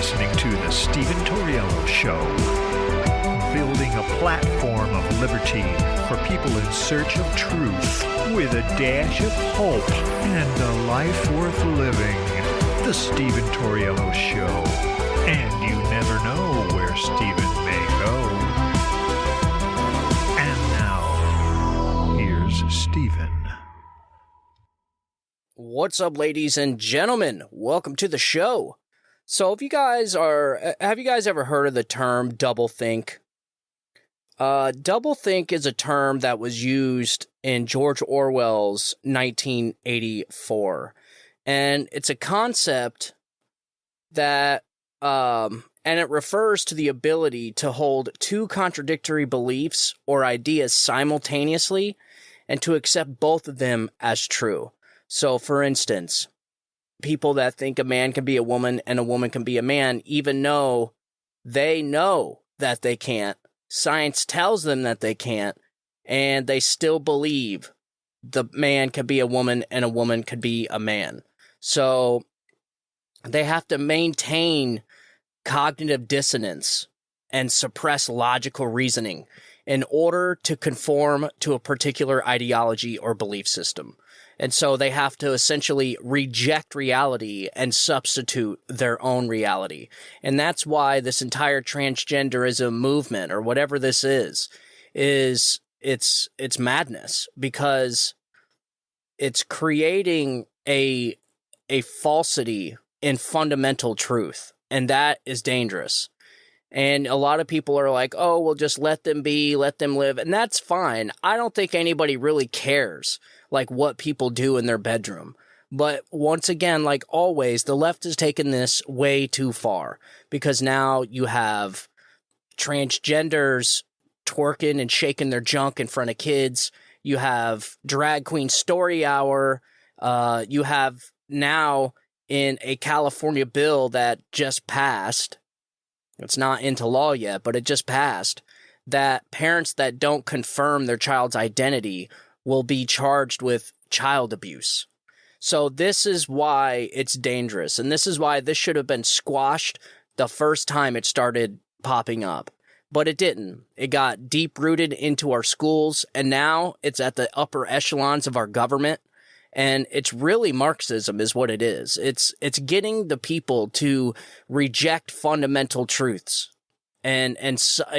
listening to The Stephen Torriello Show, building a platform of liberty for people in search of truth with a dash of hope and a life worth living. The Stephen Torriello Show. And you never know where Stephen may go. And now, here's Stephen. What's up, ladies and gentlemen? Welcome to the show. So have you guys ever heard of the term doublethink? Doublethink is a term that was used in George Orwell's 1984. And it's a concept that, and it refers to the ability to hold two contradictory beliefs or ideas simultaneously and to accept both of them as true. So, for instance, people that think a man can be a woman and a woman can be a man, even though they know that they can't, science tells them that they can't, and they still believe the man could be a woman and a woman could be a man. So, they have to maintain cognitive dissonance and suppress logical reasoning in order to conform to a particular ideology or belief system. And so they have to essentially reject reality and substitute their own reality. And that's why this entire transgenderism movement, or whatever this is it's madness, because it's creating a falsity in fundamental truth. And that is dangerous. And a lot of people are like, oh, well, just let them be, let them live. And that's fine. I don't think anybody really cares, like, what people do in their bedroom. But once again, like always, the left has taken this way too far, because now you have transgenders twerking and shaking their junk in front of kids. You have drag queen story hour. You have now in a California bill that just passed, it's not into law yet, but it just passed, that parents that don't confirm their child's identity will be charged with child abuse. So this is why it's dangerous, and this is why this should have been squashed the first time it started popping up. But it didn't. It got deep-rooted into our schools, and now it's at the upper echelons of our government. And it's really Marxism is what it is. It's getting the people to reject fundamental truths and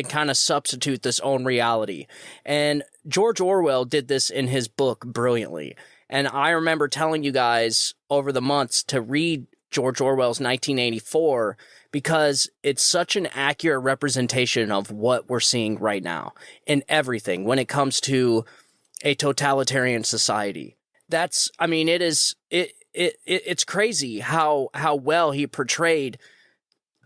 kind of substitute this own reality. And George Orwell did this in his book brilliantly. And I remember telling you guys over the months to read George Orwell's 1984 because it's such an accurate representation of what we're seeing right now in everything when it comes to a totalitarian society. It's crazy how well he portrayed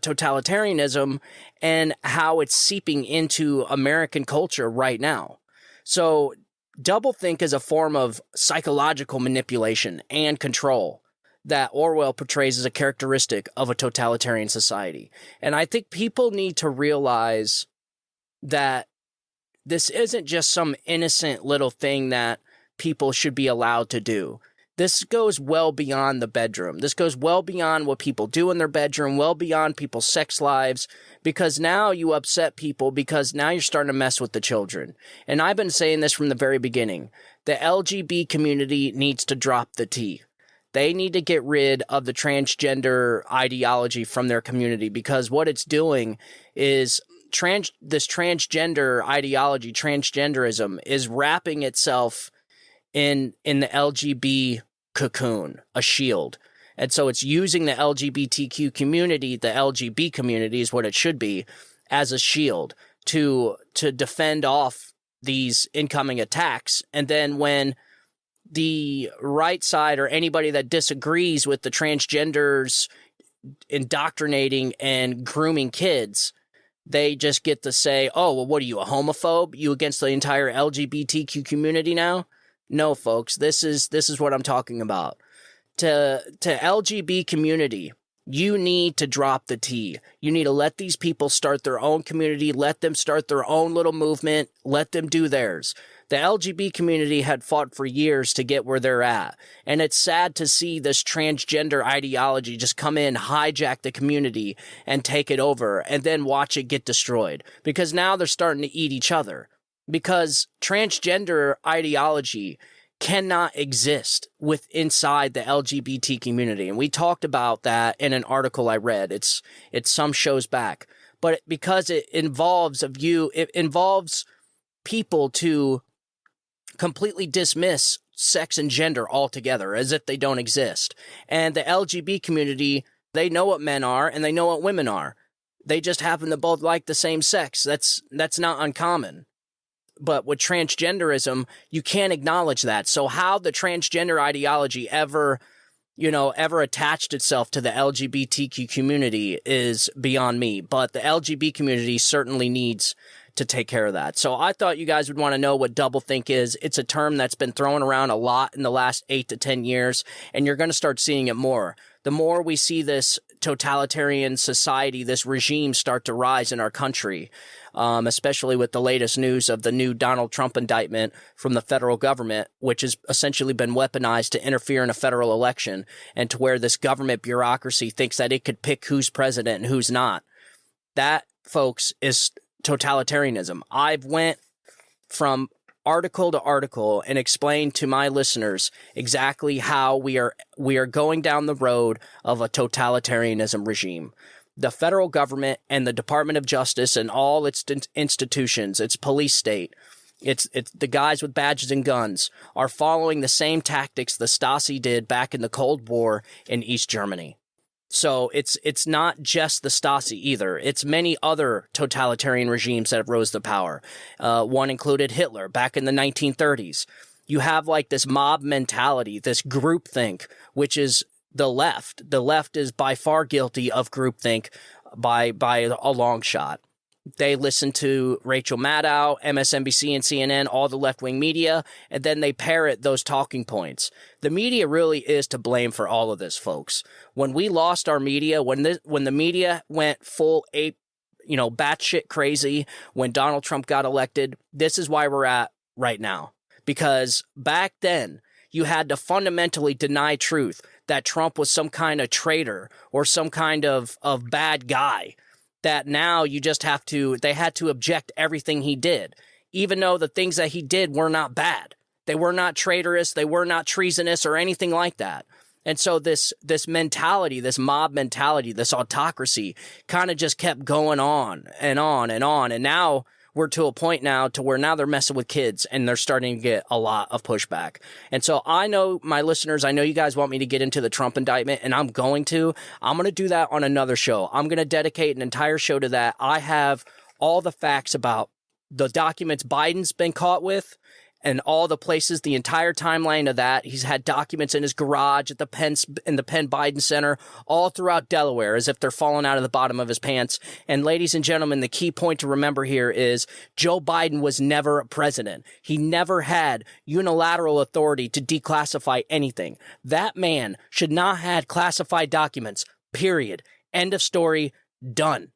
totalitarianism and how it's seeping into American culture right now. So doublethink is a form of psychological manipulation and control that Orwell portrays as a characteristic of a totalitarian society. And I think people need to realize that this isn't just some innocent little thing that people should be allowed to do. This goes well beyond the bedroom. This goes well beyond what people do in their bedroom, well beyond people's sex lives, because now you upset people because now you're starting to mess with the children. And I've been saying this from the very beginning. The LGBT community needs to drop the T. They need to get rid of the transgender ideology from their community, because what it's doing is this transgender ideology, transgenderism, is wrapping itself in the LGB cocoon, a shield. And so it's using the LGBTQ community, the LGB community is what it should be, as a shield to defend off these incoming attacks. And then when the right side or anybody that disagrees with the transgenders indoctrinating and grooming kids, they just get to say, oh, well, what are you, a homophobe? You against the entire LGBTQ community now? No, folks, this is what I'm talking about. To LGB community, you need to drop the T. You need to let these people start their own community, let them start their own little movement, let them do theirs. The LGBT community had fought for years to get where they're at. And it's sad to see this transgender ideology just come in, hijack the community, and take it over, and then watch it get destroyed. Because now they're starting to eat each other. Because transgender ideology cannot exist inside the LGBT community. And we talked about that in an article I read. It's some shows back. But because it involves people to completely dismiss sex and gender altogether as if they don't exist. And the LGBT community, they know what men are and they know what women are. They just happen to both like the same sex. That's not uncommon. But with transgenderism, you can't acknowledge that. So how the transgender ideology ever attached itself to the LGBTQ community is beyond me. But the LGBT community certainly needs to take care of that. So I thought you guys would want to know what doublethink is. It's a term that's been thrown around a lot in the last 8 to 10 years, and you're going to start seeing it more. The more we see this totalitarian society, this regime start to rise in our country, especially with the latest news of the new Donald Trump indictment from the federal government, which has essentially been weaponized to interfere in a federal election, and to where this government bureaucracy thinks that it could pick who's president and who's not. That, folks, is totalitarianism. I've went from article to article and explained to my listeners exactly how we are going down the road of a totalitarianism regime. The federal government and the Department of Justice and all its institutions, its police state, it's the guys with badges and guns are following the same tactics the Stasi did back in the Cold War in East Germany. So it's not just the Stasi either. It's many other totalitarian regimes that have rose to power. One included Hitler back in the 1930s. You have like this mob mentality, this groupthink, which is the left. The left is by far guilty of groupthink by a long shot. They listen to Rachel Maddow, MSNBC and CNN, all the left-wing media, and then they parrot those talking points. The media really is to blame for all of this, folks. When we lost our media, when the media went full ape, batshit crazy, when Donald Trump got elected, this is why we're at right now. Because back then, you had to fundamentally deny truth that Trump was some kind of traitor or some kind of bad guy. That now they had to object everything he did, even though the things that he did were not bad. They were not traitorous, they were not treasonous or anything like that. And so this mentality, this mob mentality, this autocracy kind of just kept going on and on and on. And now we're to a point now to where now they're messing with kids and they're starting to get a lot of pushback. And so I know my listeners, I know you guys want me to get into the Trump indictment, and I'm going to do that on another show. I'm going to dedicate an entire show to that. I have all the facts about the documents Biden's been caught with and all the places, the entire timeline of that. He's had documents in his garage at the Penn Biden Center all throughout Delaware as if they're falling out of the bottom of his pants. And ladies and gentlemen, the key point to remember here is Joe Biden was never a president. He never had unilateral authority to declassify anything. That man should not have classified documents, period. End of story, done.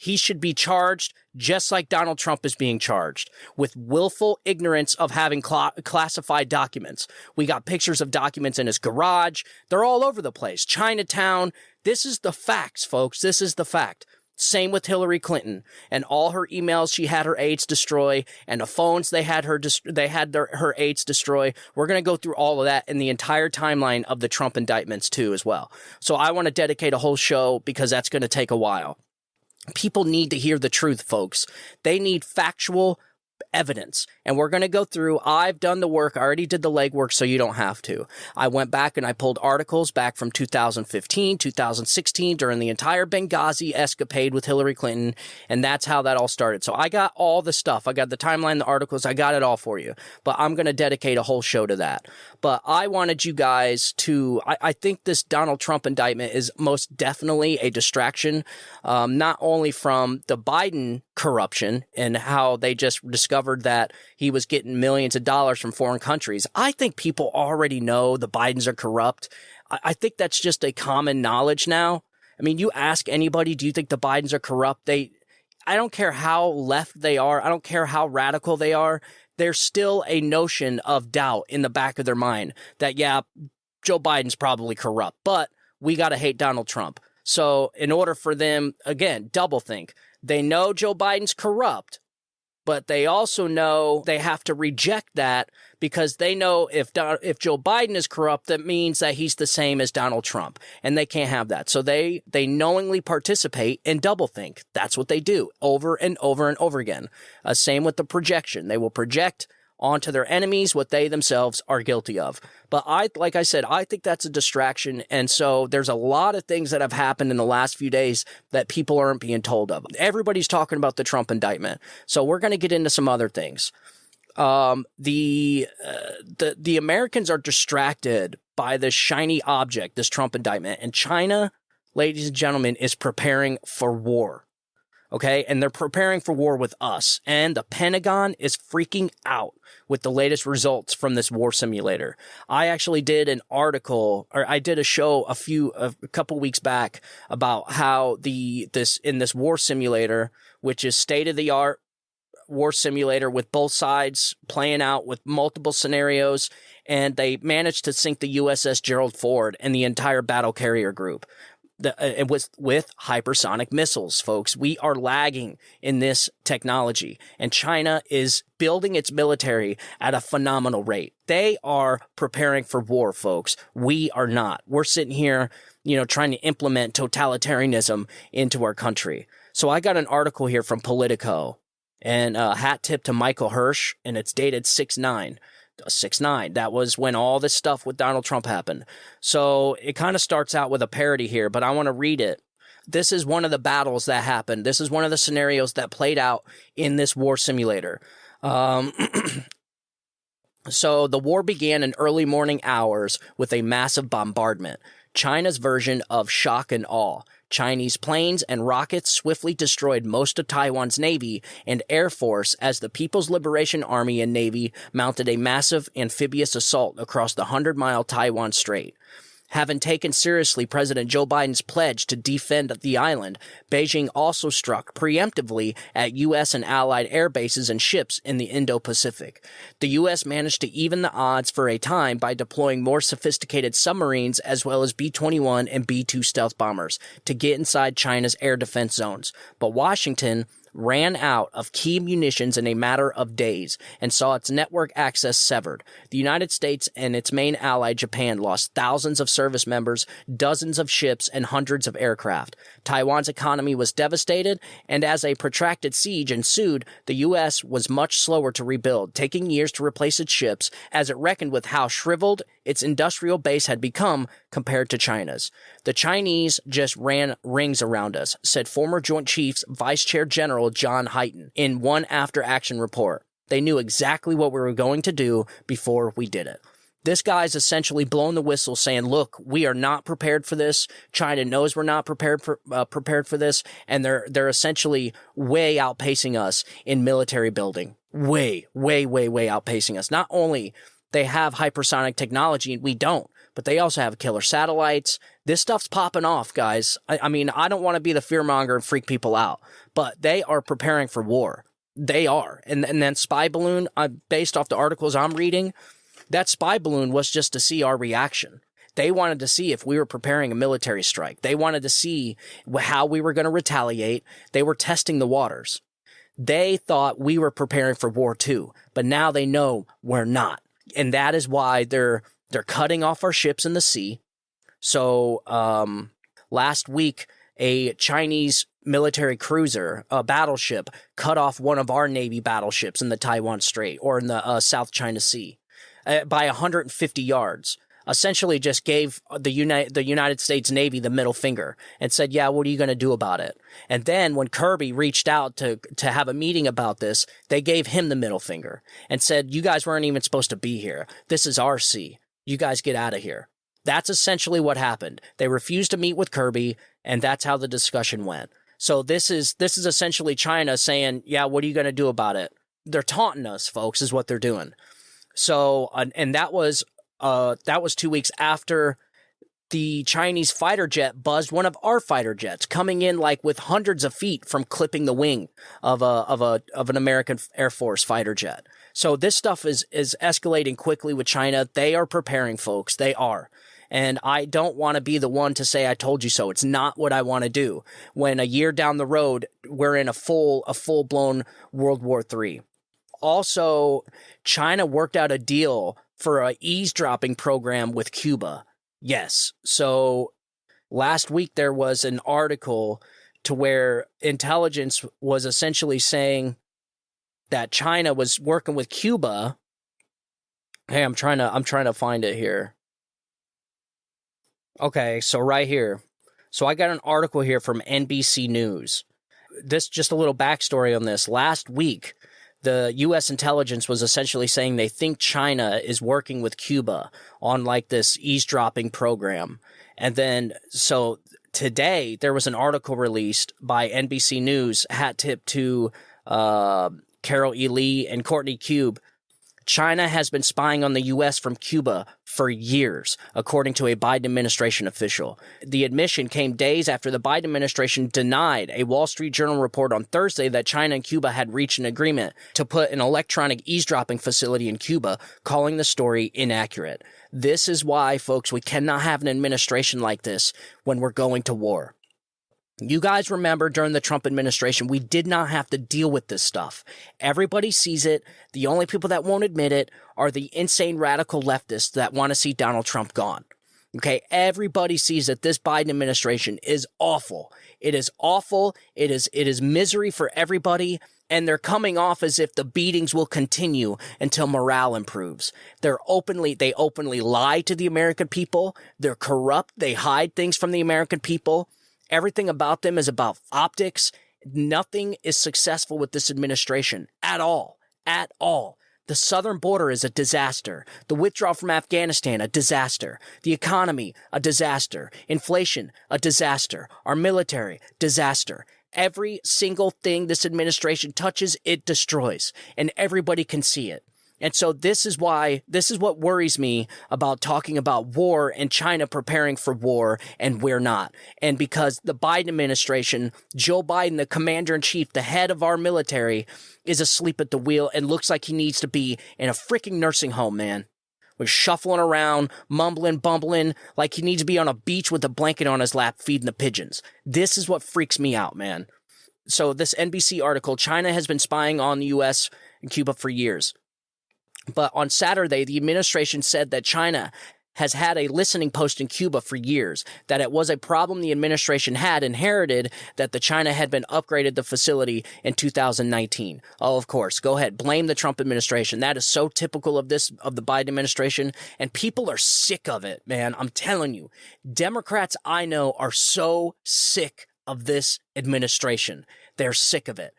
He should be charged just like Donald Trump is being charged with willful ignorance of having classified documents. We got pictures of documents in his garage. They're all over the place. Chinatown. This is the facts, folks. This is the fact. Same with Hillary Clinton and all her emails she had her aides destroy, and the phones they had her aides destroy. We're going to go through all of that in the entire timeline of the Trump indictments too as well. So I want to dedicate a whole show because that's going to take a while. People need to hear the truth, folks. They need factual evidence. And we're going to go through. I've done the work. I already did the legwork, so you don't have to. I went back and I pulled articles back from 2015, 2016, during the entire Benghazi escapade with Hillary Clinton. And that's how that all started. So I got all the stuff. I got the timeline, the articles. I got it all for you. But I'm going to dedicate a whole show to that. But I wanted you guys to, I think this Donald Trump indictment is most definitely a distraction, not only from the Biden corruption and how they just discovered that he was getting millions of dollars from foreign countries. I think people already know the Bidens are corrupt. I think that's just a common knowledge now. I mean, you ask anybody, do you think the Bidens are corrupt? I don't care how left they are. I don't care how radical they are. there's still a notion of doubt in the back of their mind that, yeah, Joe Biden's probably corrupt, but we got to hate Donald Trump. So in order for them, again, double think. They know Joe Biden's corrupt, but they also know they have to reject that because they know if Joe Biden is corrupt, that means that he's the same as Donald Trump, and they can't have that. So they knowingly participate in doublethink. That's what they do over and over and over again. Same with the projection. They will project onto their enemies what they themselves are guilty of. But like I said, I think that's a distraction. And so there's a lot of things that have happened in the last few days that people aren't being told of. Everybody's talking about the Trump indictment. So we're going to get into some other things. The Americans are distracted by this shiny object, this Trump indictment. And China, ladies and gentlemen, is preparing for war. Okay, and they're preparing for war with us. And the Pentagon is freaking out with the latest results from this war simulator. I actually did an article, or I did a show a couple weeks back about how this war simulator, which is state-of-the-art war simulator with both sides playing out with multiple scenarios, and they managed to sink the USS Gerald Ford and the entire battle carrier group. With hypersonic missiles, folks. We are lagging in this technology, and China is building its military at a phenomenal rate. They are preparing for war, folks. We are not. We're sitting here, trying to implement totalitarianism into our country. So I got an article here from Politico, and hat tip to Michael Hirsch, and it's dated 6/9. 6/9. That was when all this stuff with Donald Trump happened. So it kind of starts out with a parody here, but I want to read it. This is one of the battles that happened. This is one of the scenarios that played out in this war simulator. So the war began in early morning hours with a massive bombardment. China's version of shock and awe. Chinese planes and rockets swiftly destroyed most of Taiwan's Navy and Air Force as the People's Liberation Army and Navy mounted a massive amphibious assault across the 100-mile Taiwan Strait. Having taken seriously President Joe Biden's pledge to defend the island, Beijing also struck preemptively at U.S. and allied air bases and ships in the Indo-Pacific. The U.S. managed to even the odds for a time by deploying more sophisticated submarines as well as B-21 and B-2 stealth bombers to get inside China's air defense zones. But Washington ran out of key munitions in a matter of days and saw its network access severed. The United States and its main ally, Japan, lost thousands of service members, dozens of ships, and hundreds of aircraft. Taiwan's economy was devastated, and as a protracted siege ensued, the U.S. was much slower to rebuild, taking years to replace its ships as it reckoned with how shriveled its industrial base had become compared to China's. The Chinese just ran rings around us, said former Joint Chiefs Vice Chair General John Hyten in one after-action report. They knew exactly what we were going to do before we did it. This guy's essentially blowing the whistle saying, look, we are not prepared for this. China knows we're not prepared for this, and they're essentially way outpacing us in military building. Way outpacing us. Not only they have hypersonic technology, and we don't, but they also have killer satellites. This stuff's popping off, guys. I mean, I don't want to be the fearmonger and freak people out, but they are preparing for war. They are. And then spy balloon, based off the articles I'm reading, that spy balloon was just to see our reaction. They wanted to see if we were preparing a military strike. They wanted to see how we were going to retaliate. They were testing the waters. They thought we were preparing for war too, but now they know we're not. And that is why they're cutting off our ships in the sea. So last week, a Chinese military cruiser, a battleship, cut off one of our Navy battleships in the Taiwan Strait or in the South China Sea by 150 yards. Essentially just gave the United States Navy the middle finger and said, yeah, what are you going to do about it? And then when Kirby reached out to have a meeting about this, they gave him the middle finger and said, you guys weren't even supposed to be here. This is our sea. You guys get out of here. That's essentially what happened. They refused to meet with Kirby, and that's how the discussion went. So this is essentially China saying, yeah, what are you going to do about it? They're taunting us, folks, is what they're doing. So, and that was 2 weeks after the Chinese fighter jet buzzed one of our fighter jets, coming in like with hundreds of feet from clipping the wing of an American Air Force fighter jet. So this stuff is escalating quickly with China. They are preparing, folks. They are. And I don't want to be the one to say I told you so. It's not what I want to do when a year down the road we're in a full-blown World War III. Also, China worked out a deal for an eavesdropping program with Cuba. Yes. So last week there was an article to where intelligence was essentially saying that China was working with Cuba. Hey, I'm trying to find it here. Okay, so right here. So I got an article here from NBC News. This, just a little backstory on this. Last week, the U.S. intelligence was essentially saying they think China is working with Cuba on like this eavesdropping program. And then, so today, there was an article released by NBC News, hat tip to Carol E. Lee and Courtney Cube. China has been spying on the U.S. from Cuba for years, according to a Biden administration official. The admission came days after the Biden administration denied a Wall Street Journal report on Thursday that China and Cuba had reached an agreement to put an electronic eavesdropping facility in Cuba, calling the story inaccurate. This is why, folks, we cannot have an administration like this when we're going to war. You guys remember during the Trump administration, we did not have to deal with this stuff. Everybody sees it. The only people that won't admit it are the insane radical leftists that want to see Donald Trump gone. Okay, everybody sees that this Biden administration is awful. It is awful. It is misery for everybody. And they're coming off as if the beatings will continue until morale improves. They openly lie to the American people. They're corrupt. They hide things from the American people. Everything about them is about optics. Nothing is successful with this administration at all. At all. The southern border is a disaster. The withdrawal from Afghanistan, a disaster. The economy, a disaster. Inflation, a disaster. Our military, disaster. Every single thing this administration touches, it destroys. And everybody can see it. And so this is what worries me about talking about war and China preparing for war, and we're not. And because the Biden administration, Joe Biden, the commander-in-chief, the head of our military, is asleep at the wheel and looks like he needs to be in a freaking nursing home, man. We're shuffling around, mumbling, bumbling, like he needs to be on a beach with a blanket on his lap feeding the pigeons. This is what freaks me out, man. So this NBC article, China has been spying on the U.S. and Cuba for years. But on Saturday, the administration said that China has had a listening post in Cuba for years, that it was a problem the administration had inherited, that the China had been upgraded the facility in 2019. Oh, of course. Go ahead. Blame the Trump administration. That is so typical of the Biden administration. And people are sick of it, man. I'm telling you. Democrats I know are so sick of this administration. They're sick of it.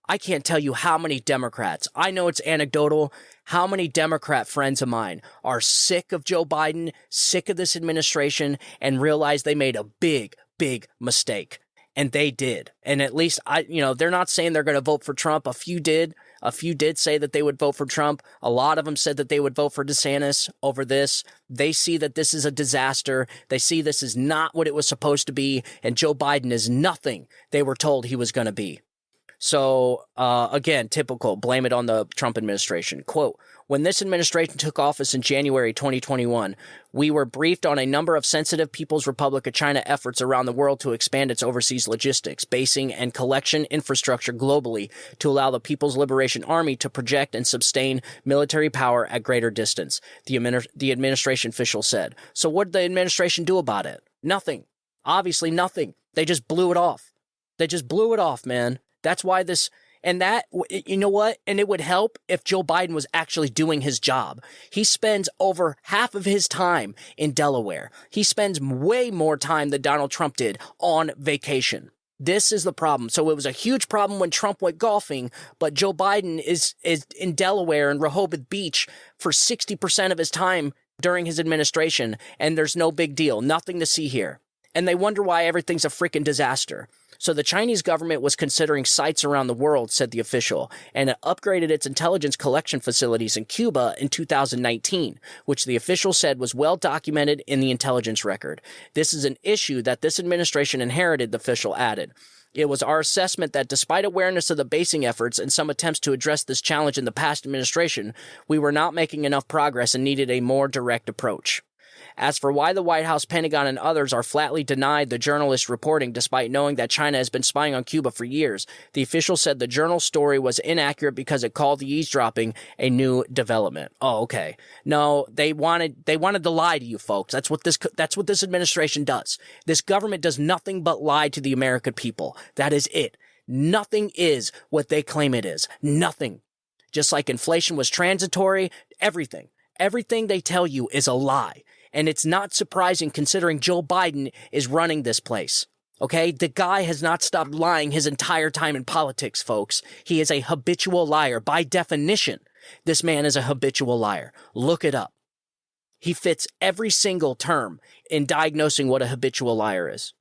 I can't tell you how many Democrats, I know it's anecdotal, how many Democrat friends of mine are sick of Joe Biden, sick of this administration, and realize they made a big, big mistake. And they did. And at least, they're not saying they're going to vote for Trump. A few did. A few did say that they would vote for Trump. A lot of them said that they would vote for DeSantis over this. They see that this is a disaster. They see this is not what it was supposed to be. And Joe Biden is nothing they were told he was going to be. So, again, typical, blame it on the Trump administration. Quote, when this administration took office in January 2021, we were briefed on a number of sensitive People's Republic of China efforts around the world to expand its overseas logistics, basing, and collection infrastructure globally to allow the People's Liberation Army to project and sustain military power at greater distance, the administration official said. So what did the administration do about it? Nothing. Obviously nothing. They just blew it off. They just blew it off, man. That's why this, and that, you know what? And it would help if Joe Biden was actually doing his job. He spends over half of his time in Delaware. He spends way more time than Donald Trump did on vacation. This is the problem. So it was a huge problem when Trump went golfing, but Joe Biden is in Delaware and Rehoboth Beach for 60% of his time during his administration, and there's no big deal. Nothing to see here. And they wonder why everything's a freaking disaster. So the Chinese government was considering sites around the world, said the official, and it upgraded its intelligence collection facilities in Cuba in 2019, which the official said was well documented in the intelligence record. This is an issue that this administration inherited, the official added. It was our assessment that despite awareness of the basing efforts and some attempts to address this challenge in the past administration, we were not making enough progress and needed a more direct approach. As for why the White House, Pentagon, and others are flatly denied the journalist reporting despite knowing that China has been spying on Cuba for years, the official said the journal story was inaccurate because it called the eavesdropping a new development. Oh, okay. No, they wanted to lie to you folks. That's what this administration does. This government does nothing but lie to the American people. That is it. Nothing is what they claim it is. Nothing. Just like inflation was transitory, everything they tell you is a lie. And it's not surprising considering Joe Biden is running this place. Okay? The guy has not stopped lying his entire time in politics, folks. He is a habitual liar. By definition, this man is a habitual liar. Look it up. He fits every single term in diagnosing what a habitual liar is.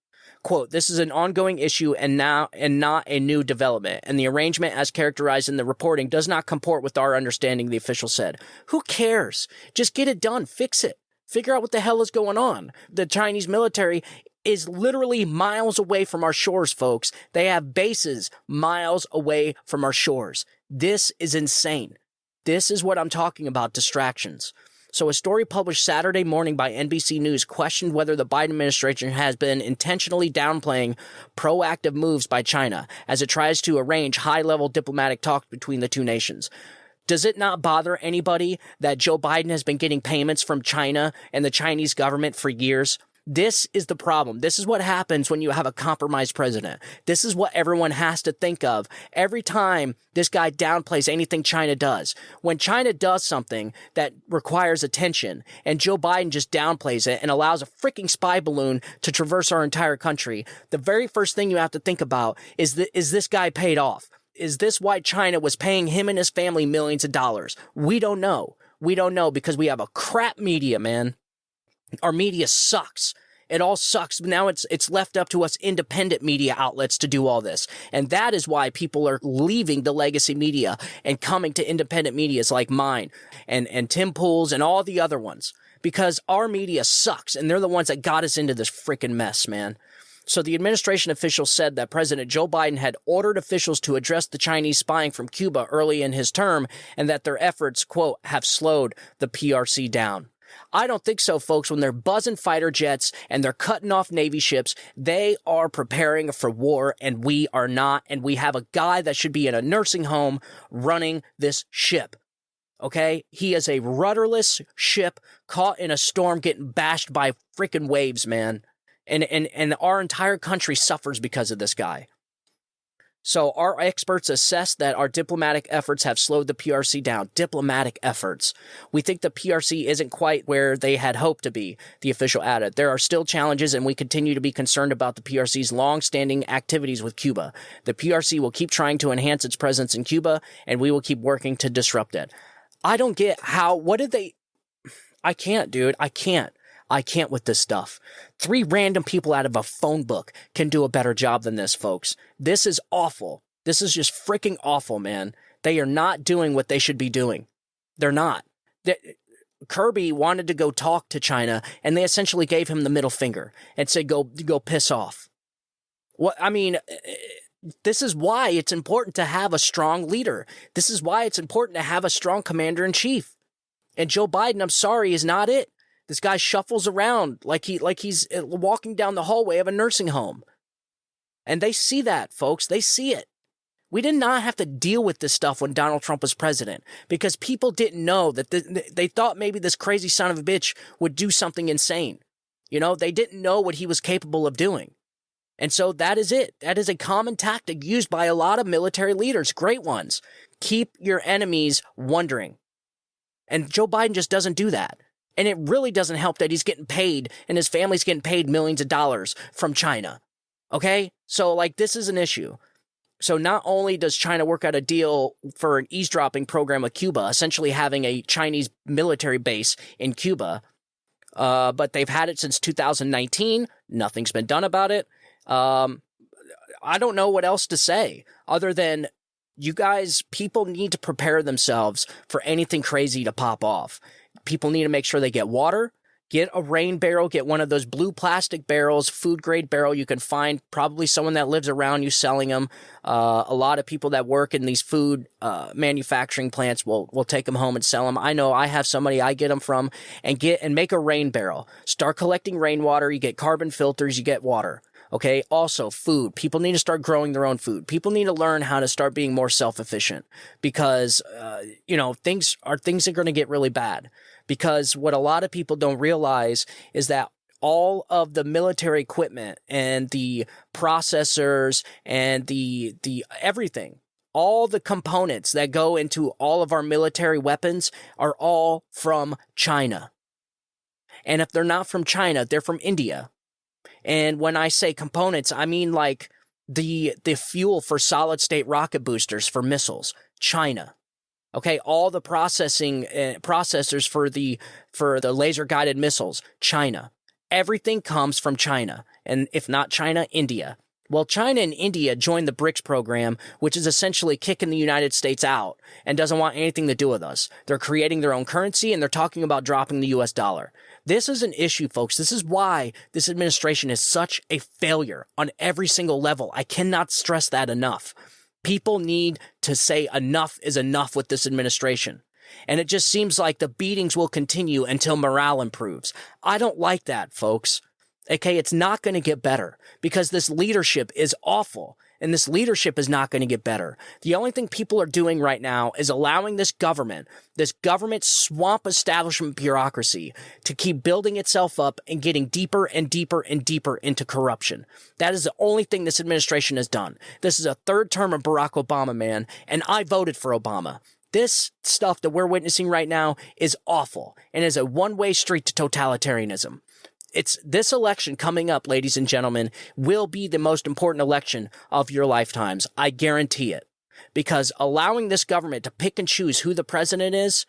Quote, this is an ongoing issue and not a new development, and the arrangement as characterized in the reporting does not comport with our understanding, the official said. Who cares? Just get it done. Fix it. Figure out what the hell is going on. The Chinese military is literally miles away from our shores, folks. They have bases miles away from our shores. This is insane. This is what I'm talking about, distractions. So a story published Saturday morning by NBC News questioned whether the Biden administration has been intentionally downplaying proactive moves by China as it tries to arrange high-level diplomatic talks between the two nations. Does it not bother anybody that Joe Biden has been getting payments from China and the Chinese government for years? This is the problem. This is what happens when you have a compromised president. This is what everyone has to think of every time this guy downplays anything China does. When China does something that requires attention and Joe Biden just downplays it and allows a freaking spy balloon to traverse our entire country, the very first thing you have to think about is this guy paid off? Is this why China was paying him and his family millions of dollars? We don't know. We don't know because we have a crap media, man. Our media sucks. It all sucks. Now it's left up to us independent media outlets to do all this. And that is why people are leaving the legacy media and coming to independent medias like mine and Tim Pool's and all the other ones. Because our media sucks and they're the ones that got us into this freaking mess, man. So the administration official said that President Joe Biden had ordered officials to address the Chinese spying from Cuba early in his term and that their efforts, quote, have slowed the PRC down. I don't think so, folks. When they're buzzing fighter jets and they're cutting off Navy ships, they are preparing for war and we are not. And we have a guy that should be in a nursing home running this ship. Okay? He is a rudderless ship caught in a storm getting bashed by freaking waves, man. And our entire country suffers because of this guy. So our experts assess that our diplomatic efforts have slowed the PRC down. Diplomatic efforts. We think the PRC isn't quite where they had hoped to be, the official added. There are still challenges and we continue to be concerned about the PRC's long-standing activities with Cuba. The PRC will keep trying to enhance its presence in Cuba and we will keep working to disrupt it. I don't get I can't, dude. I can't with this stuff. 3 random people out of a phone book can do a better job than this, folks. This is awful. This is just freaking awful, man. They are not doing what they should be doing. They're not. Kirby wanted to go talk to China, and they essentially gave him the middle finger and said, go piss off. What I mean, this is why it's important to have a strong leader. This is why it's important to have a strong commander-in-chief. And Joe Biden, I'm sorry, is not it. This guy shuffles around like he's walking down the hallway of a nursing home. And they see that, folks. They see it. We did not have to deal with this stuff when Donald Trump was president because people didn't know that they thought maybe this crazy son of a bitch would do something insane. You know, they didn't know what he was capable of doing. And so that is it. That is a common tactic used by a lot of military leaders, great ones. Keep your enemies wondering. And Joe Biden just doesn't do that. And it really doesn't help that he's getting paid and his family's getting paid millions of dollars from China. Okay? So, this is an issue. So not only does China work out a deal for an eavesdropping program with Cuba, essentially having a Chinese military base in Cuba, but they've had it since 2019. Nothing's been done about it. I don't know what else to say other than people need to prepare themselves for anything crazy to pop off. People need to make sure they get water. Get a rain barrel, get one of those blue plastic barrels, food grade barrel. You can find probably someone that lives around you selling them. A lot of people that work in these food manufacturing plants will take them home and sell them. I know I have somebody I get them from, and make a rain barrel. Start collecting rainwater. You get carbon filters, you get water. Okay. Also, food. People need to start growing their own food. People need to learn how to start being more self-efficient because, things are going to get really bad. Because what a lot of people don't realize is that all of the military equipment and the processors and the everything, all the components that go into all of our military weapons are all from China. And if they're not from China, they're from India. And when I say components, I mean like the fuel for solid state rocket boosters for missiles, China. Okay, all the processors for the laser guided missiles, China. Everything comes from China, and if not China, India. Well, China and India joined the BRICS program, which is essentially kicking the United States out and doesn't want anything to do with us. They're creating their own currency, and they're talking about dropping the US dollar. This is an issue, folks. This is why this administration is such a failure on every single level. I cannot stress that enough. People need to say enough is enough with this administration. And it just seems like the beatings will continue until morale improves. I don't like that, folks. Okay, it's not going to get better because this leadership is awful and this leadership is not going to get better. The only thing people are doing right now is allowing this government swamp establishment bureaucracy to keep building itself up and getting deeper and deeper and deeper into corruption. That is the only thing this administration has done. This is a third term of Barack Obama, man, and I voted for Obama. This stuff that we're witnessing right now is awful and is a one-way street to totalitarianism. It's this election coming up, ladies and gentlemen, will be the most important election of your lifetimes. I guarantee it. Because allowing this government to pick and choose who the president is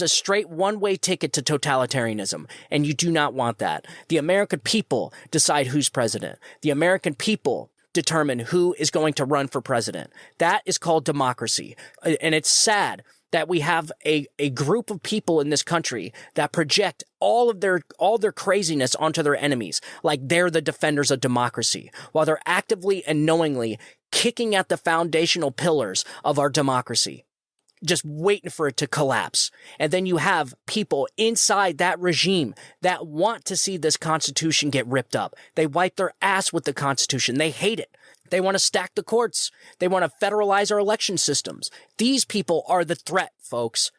a straight one-way ticket to totalitarianism. And you do not want that. The American people decide who's president. The American people determine who is going to run for president. That is called democracy. And it's sad that we have a group of people in this country that project all their craziness onto their enemies, like they're the defenders of democracy, while they're actively and knowingly kicking at the foundational pillars of our democracy, just waiting for it to collapse. And then you have people inside that regime that want to see this Constitution get ripped up. They wipe their ass with the Constitution. They hate it. They want to stack the courts. They want to federalize our election systems. These people are the threat, folks.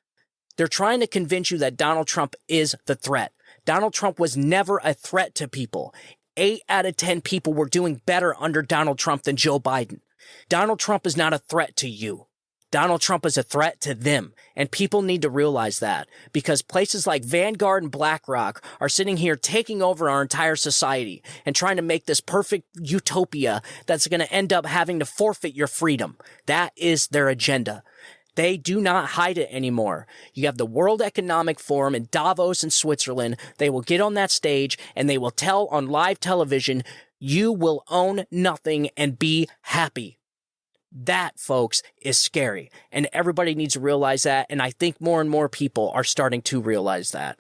They're trying to convince you that Donald Trump is the threat. Donald Trump was never a threat to people. 8 out of 10 people were doing better under Donald Trump than Joe Biden. Donald Trump is not a threat to you. Donald Trump is a threat to them, and people need to realize that because places like Vanguard and BlackRock are sitting here taking over our entire society and trying to make this perfect utopia that's going to end up having to forfeit your freedom. That is their agenda. They do not hide it anymore. You have the World Economic Forum in Davos in Switzerland. They will get on that stage and they will tell on live television, you will own nothing and be happy. That, folks, is scary, and everybody needs to realize that, and I think more and more people are starting to realize that.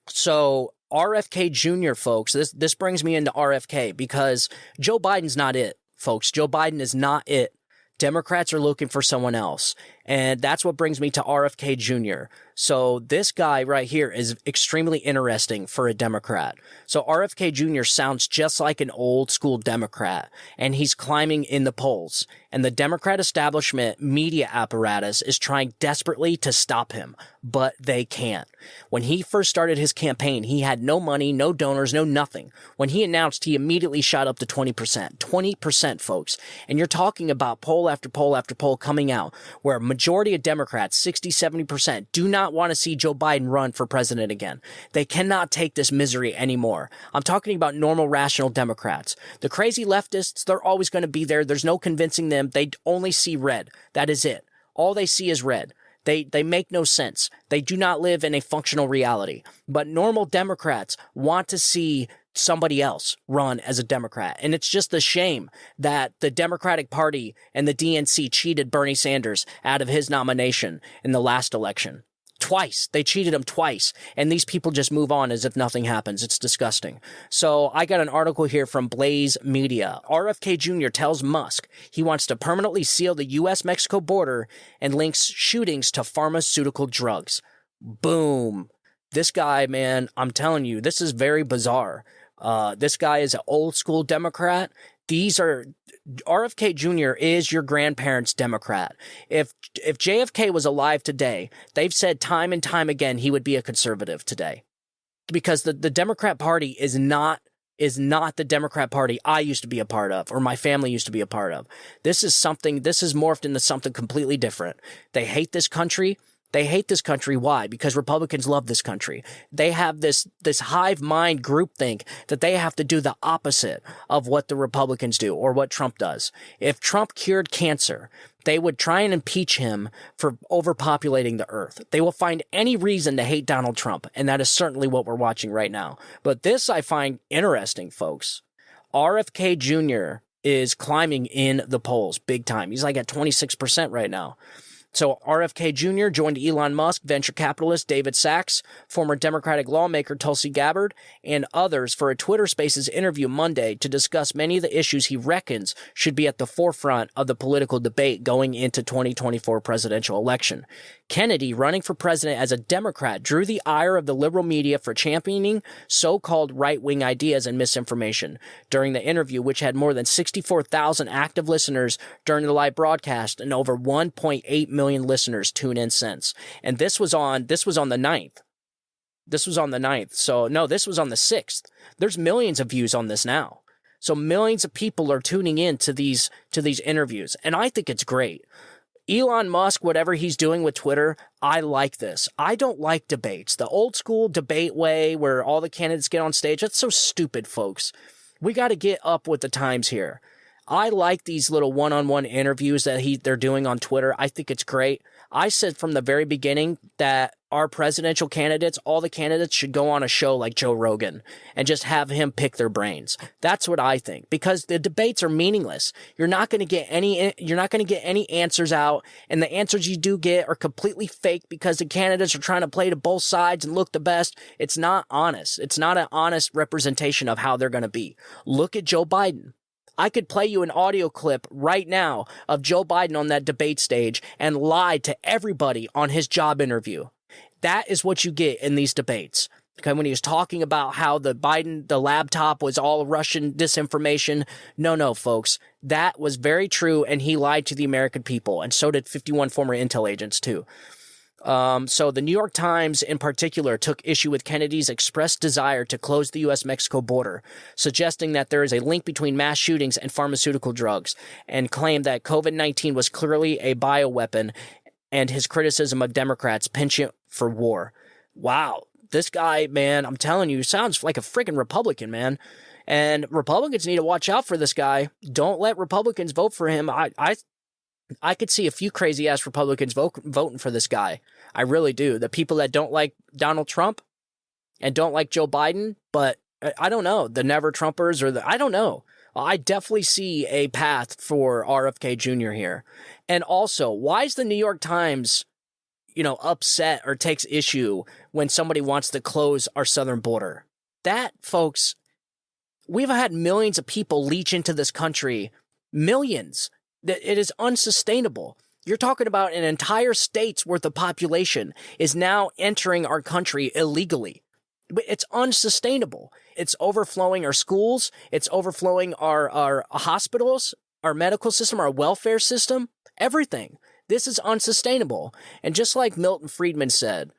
So RFK Jr., folks, this brings me into RFK, because Joe Biden's not it, folks. Joe Biden is not it. Democrats are looking for someone else, and that's what brings me to RFK Jr. So this guy right here is extremely interesting for a Democrat. So RFK Jr. sounds just like an old school Democrat, and he's climbing in the polls. And the Democrat establishment media apparatus is trying desperately to stop him, but they can't. When he first started his campaign, he had no money, no donors, no nothing. When he announced, he immediately shot up to 20%. 20%, folks. And you're talking about poll after poll after poll coming out where a majority of Democrats, 60, 70%, do not want to see Joe Biden run for president again. They cannot take this misery anymore. I'm talking about normal, rational Democrats. The crazy leftists, they're always going to be there. There's no convincing them. They only see red. That is it. All they see is red. They make no sense. They do not live in a functional reality. But normal Democrats want to see somebody else run as a Democrat. And it's just a shame that the Democratic Party and the DNC cheated Bernie Sanders out of his nomination in the last election. Twice. They cheated him twice. And these people just move on as if nothing happens. It's disgusting. So I got an article here from Blaze Media. RFK Jr. tells Musk he wants to permanently seal the U.S.-Mexico border and links shootings to pharmaceutical drugs. Boom. This guy, man, I'm telling you, this is very bizarre. This guy is an old school Democrat. RFK Jr. is your grandparents' Democrat. If JFK was alive today, they've said time and time again he would be a conservative today. Because the Democrat Party is not the Democrat Party I used to be a part of, or my family used to be a part of. This is morphed into something completely different. They hate this country. They hate this country. Why? Because Republicans love this country. They have this hive mind groupthink that they have to do the opposite of what the Republicans do or what Trump does. If Trump cured cancer, they would try and impeach him for overpopulating the earth. They will find any reason to hate Donald Trump, and that is certainly what we're watching right now. But this I find interesting, folks. RFK Jr. is climbing in the polls big time. He's like at 26% right now. So RFK Jr. joined Elon Musk, venture capitalist David Sachs, former Democratic lawmaker Tulsi Gabbard, and others for a Twitter Spaces interview Monday to discuss many of the issues he reckons should be at the forefront of the political debate going into 2024 presidential election. Kennedy, running for president as a Democrat, drew the ire of the liberal media for championing so-called right-wing ideas and misinformation. During the interview, which had more than 64,000 active listeners during the live broadcast and over 1.8 million listeners tune in since. And this was on the 9th. This was on the 9th. So no, this was on the 6th. There's millions of views on this now. So millions of people are tuning in to these interviews. And I think it's great. Elon Musk, whatever he's doing with Twitter, I like this. I don't like debates. The old school debate way where all the candidates get on stage, that's so stupid, folks. We got to get up with the times here. I like these little one-on-one interviews that they're doing on Twitter. I think it's great. I said from the very beginning that our presidential candidates, all the candidates should go on a show like Joe Rogan and just have him pick their brains. That's what I think, because the debates are meaningless. You're not going to get any answers out, and the answers you do get are completely fake because the candidates are trying to play to both sides and look the best. It's not honest. It's not an honest representation of how they're going to be. Look at Joe Biden. I could play you an audio clip right now of Joe Biden on that debate stage and lie to everybody on his job interview. That is what you get in these debates. Okay, when he was talking about how the laptop was all Russian disinformation. No, folks. That was very true, and he lied to the American people, and so did 51 former Intel agents, too. So the New York Times in particular took issue with Kennedy's expressed desire to close the U.S.-Mexico border, suggesting that there is a link between mass shootings and pharmaceutical drugs, and claimed that COVID-19 was clearly a bioweapon, and his criticism of Democrats penchant for war. Wow. This guy, man, I'm telling you, sounds like a freaking Republican, man. And Republicans need to watch out for this guy. Don't let Republicans vote for him. I could see a few crazy-ass Republicans voting for this guy. I really do. The people that don't like Donald Trump and don't like Joe Biden, but I don't know, the never-Trumpers I don't know. I definitely see a path for RFK Jr. here. And also, why is the New York Times, upset or takes issue when somebody wants to close our southern border? That, folks, we've had millions of people leach into this country. Millions. It is unsustainable. You're talking about an entire state's worth of population is now entering our country illegally. It's unsustainable. It's overflowing our schools. It's overflowing our hospitals, our medical system, our welfare system, everything. This is unsustainable. And just like Milton Friedman said,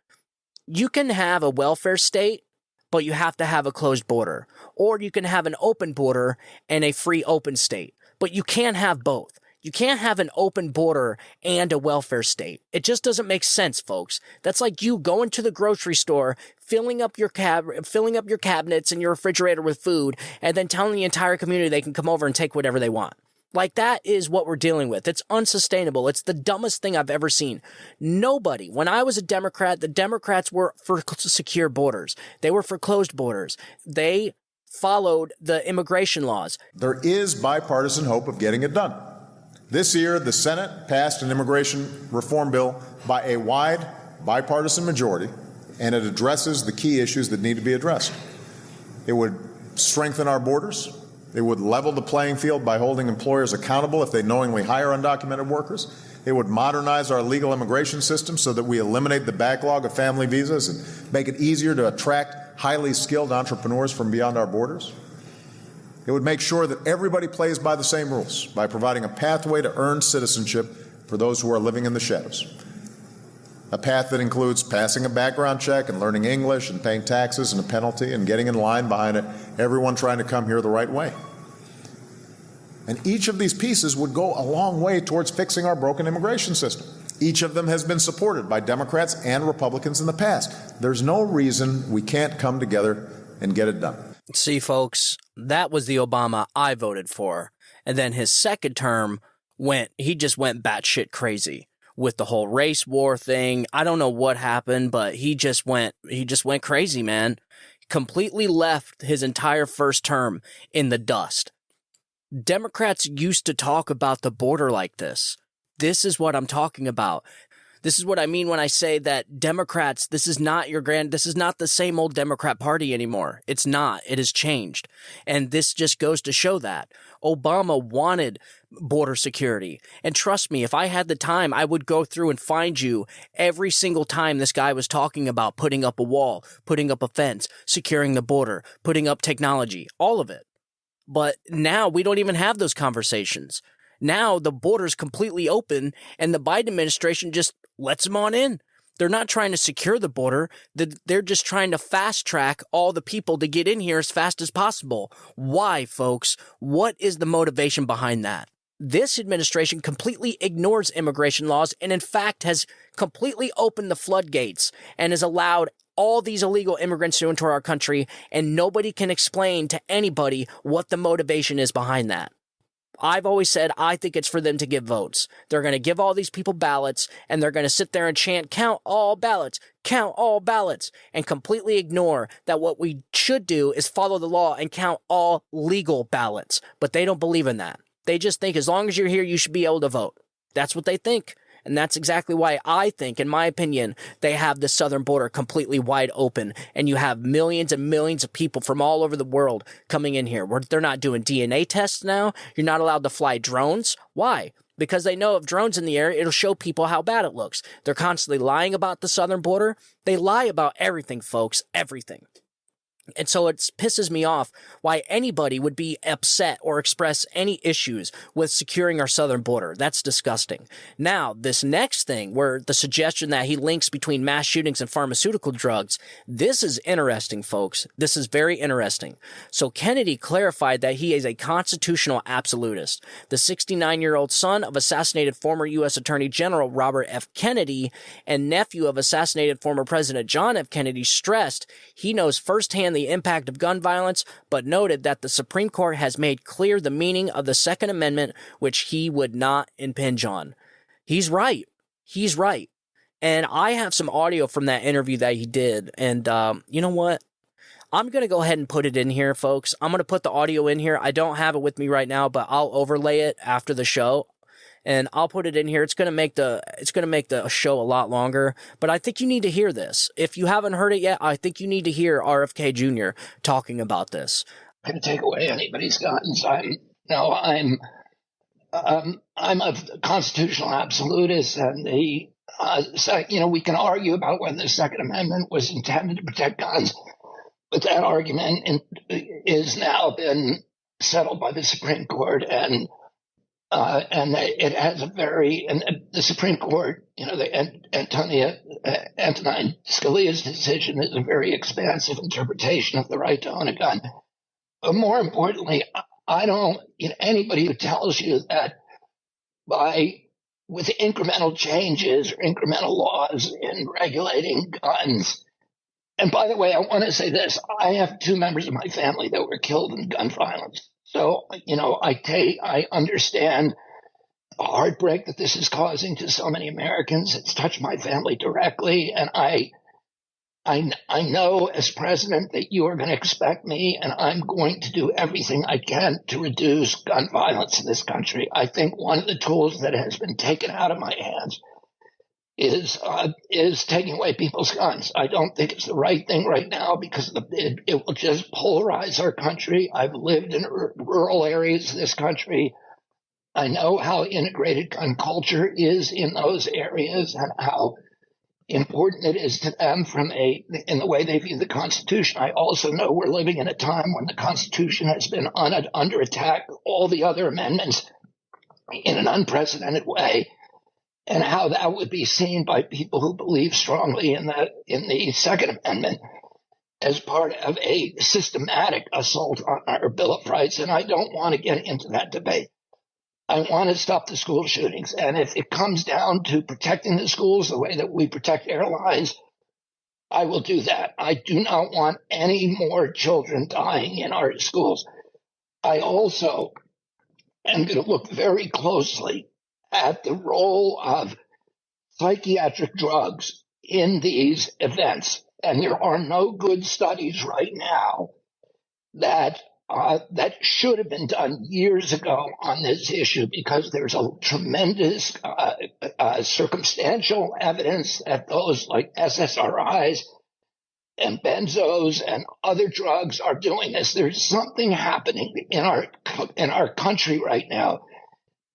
you can have a welfare state, but you have to have a closed border. Or you can have an open border and a free open state. But you can't have both. You can't have an open border and a welfare state. It just doesn't make sense, folks. That's like you going to the grocery store, filling up your cabinets and your refrigerator with food, and then telling the entire community they can come over and take whatever they want. Like, that is what we're dealing with. It's unsustainable. It's the dumbest thing I've ever seen. Nobody, when I was a Democrat, the Democrats were for secure borders. They were for closed borders. They followed the immigration laws. There is bipartisan hope of getting it done. This year, the Senate passed an immigration reform bill by a wide bipartisan majority, and it addresses the key issues that need to be addressed. It would strengthen our borders. It would level the playing field by holding employers accountable if they knowingly hire undocumented workers. It would modernize our legal immigration system so that we eliminate the backlog of family visas and make it easier to attract highly skilled entrepreneurs from beyond our borders. It would make sure that everybody plays by the same rules by providing a pathway to earn citizenship for those who are living in the shadows. A path that includes passing a background check and learning English and paying taxes and a penalty and getting in line behind it, everyone trying to come here the right way. And each of these pieces would go a long way towards fixing our broken immigration system. Each of them has been supported by Democrats and Republicans in the past. There's no reason we can't come together and get it done. See, folks, that was the Obama I voted for. And then his second term he just went batshit crazy with the whole race war thing. I don't know what happened, but he just went crazy, man. Completely left his entire first term in the dust. Democrats used to talk about the border like this. This is what I'm talking about. This is what I mean when I say that Democrats, this is not the same old Democrat Party anymore. It's not. It has changed. And this just goes to show that. Obama wanted border security. And trust me, if I had the time, I would go through and find you every single time this guy was talking about putting up a wall, putting up a fence, securing the border, putting up technology, all of it. But now we don't even have those conversations. Now the border's completely open and the Biden administration just lets them on in. They're not trying to secure the border. They're just trying to fast track all the people to get in here as fast as possible. Why, folks? What is the motivation behind that? This administration completely ignores immigration laws and in fact has completely opened the floodgates and has allowed all these illegal immigrants to enter our country, and nobody can explain to anybody what the motivation is behind that. I've always said I think it's for them to give votes. They're going to give all these people ballots, and they're going to sit there and chant, count all ballots, and completely ignore that what we should do is follow the law and count all legal ballots. But they don't believe in that. They just think as long as you're here, you should be able to vote. That's what they think. And that's exactly why I think, in my opinion, they have the southern border completely wide open. And you have millions and millions of people from all over the world coming in here. They're not doing DNA tests now. You're not allowed to fly drones. Why? Because they know if drones in the air, it'll show people how bad it looks. They're constantly lying about the southern border. They lie about everything, folks. Everything. And so it pisses me off why anybody would be upset or express any issues with securing our southern border. That's disgusting. Now, this next thing, where the suggestion that he links between mass shootings and pharmaceutical drugs, this is interesting, folks. This is very interesting. So Kennedy clarified that he is a constitutional absolutist. The 69-year-old son of assassinated former U.S. Attorney General Robert F. Kennedy and nephew of assassinated former President John F. Kennedy stressed he knows firsthand the impact of gun violence, but noted that the Supreme Court has made clear the meaning of the Second Amendment, which he would not impinge on. He's right. He's right. And I have some audio from that interview that he did. And you know what? I'm going to go ahead and put it in here, folks. I'm going to put the audio in here. I don't have it with me right now, but I'll overlay it after the show. And I'll put it in here. It's going to make the show a lot longer, but I think you need to hear this. If you haven't heard it yet, I think you need to hear RFK Jr. talking about this. I'm going to take away anybody's guns. I'm a constitutional absolutist, and we can argue about whether the Second Amendment was intended to protect guns, but that argument is now been settled by the Supreme Court, and it has the Supreme Court, Antonin Scalia's decision is a very expansive interpretation of the right to own a gun. But more importantly, anybody who tells you that with incremental changes or incremental laws in regulating guns, and by the way, I want to say this, I have 2 members of my family that were killed in gun violence. So, I understand the heartbreak that this is causing to so many Americans. It's touched my family directly, and I I know as president that you are going to expect me, and I'm going to do everything I can to reduce gun violence in this country. I think one of the tools that has been taken out of my hands is taking away people's guns. I don't think it's the right thing right now because it will just polarize our country. I've lived in rural areas of this country. I know how integrated gun culture is in those areas and how important it is to them in the way they view the Constitution. I also know we're living in a time when the Constitution has been under attack, all the other amendments in an unprecedented way, and how that would be seen by people who believe strongly in the Second Amendment as part of a systematic assault on our Bill of Rights. And I don't want to get into that debate. I want to stop the school shootings. And if it comes down to protecting the schools the way that we protect airlines, I will do that. I do not want any more children dying in our schools. I also am going to look very closely at the role of psychiatric drugs in these events. And there are no good studies right now that should have been done years ago on this issue, because there's a tremendous circumstantial evidence that those like SSRIs and benzos and other drugs are doing this. There's something happening in our country right now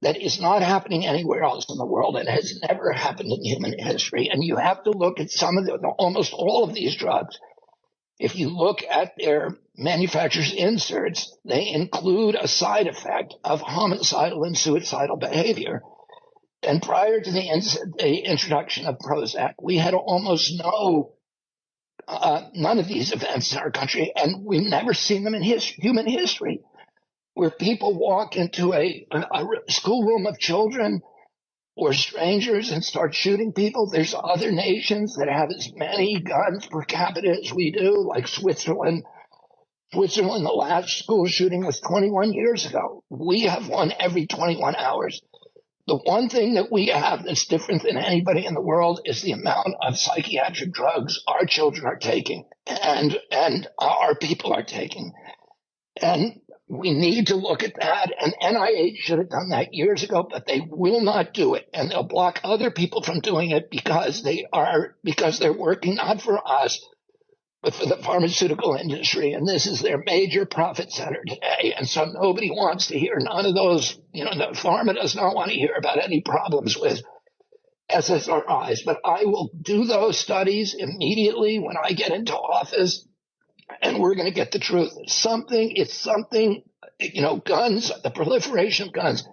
that is not happening anywhere else in the world and has never happened in human history. And you have to look at almost all of these drugs. If you look at their manufacturer's inserts, they include a side effect of homicidal and suicidal behavior. And prior to the introduction of Prozac, we had almost none of these events in our country, and we've never seen them in human history, where people walk into a schoolroom of children or strangers and start shooting people. There's other nations that have as many guns per capita as we do, like Switzerland. Switzerland, the last school shooting was 21 years ago. We have one every 21 hours. The one thing that we have that's different than anybody in the world is the amount of psychiatric drugs our children are taking and our people are taking. And we need to look at that, and NIH should have done that years ago, but they will not do it, and they'll block other people from doing it because they're working not for us, but for the pharmaceutical industry, and this is their major profit center today. And so nobody wants to hear none of those. The pharma does not want to hear about any problems with SSRIs, but I will do those studies immediately when I get into office. And we're going to get the truth. It's something, guns, the proliferation of guns,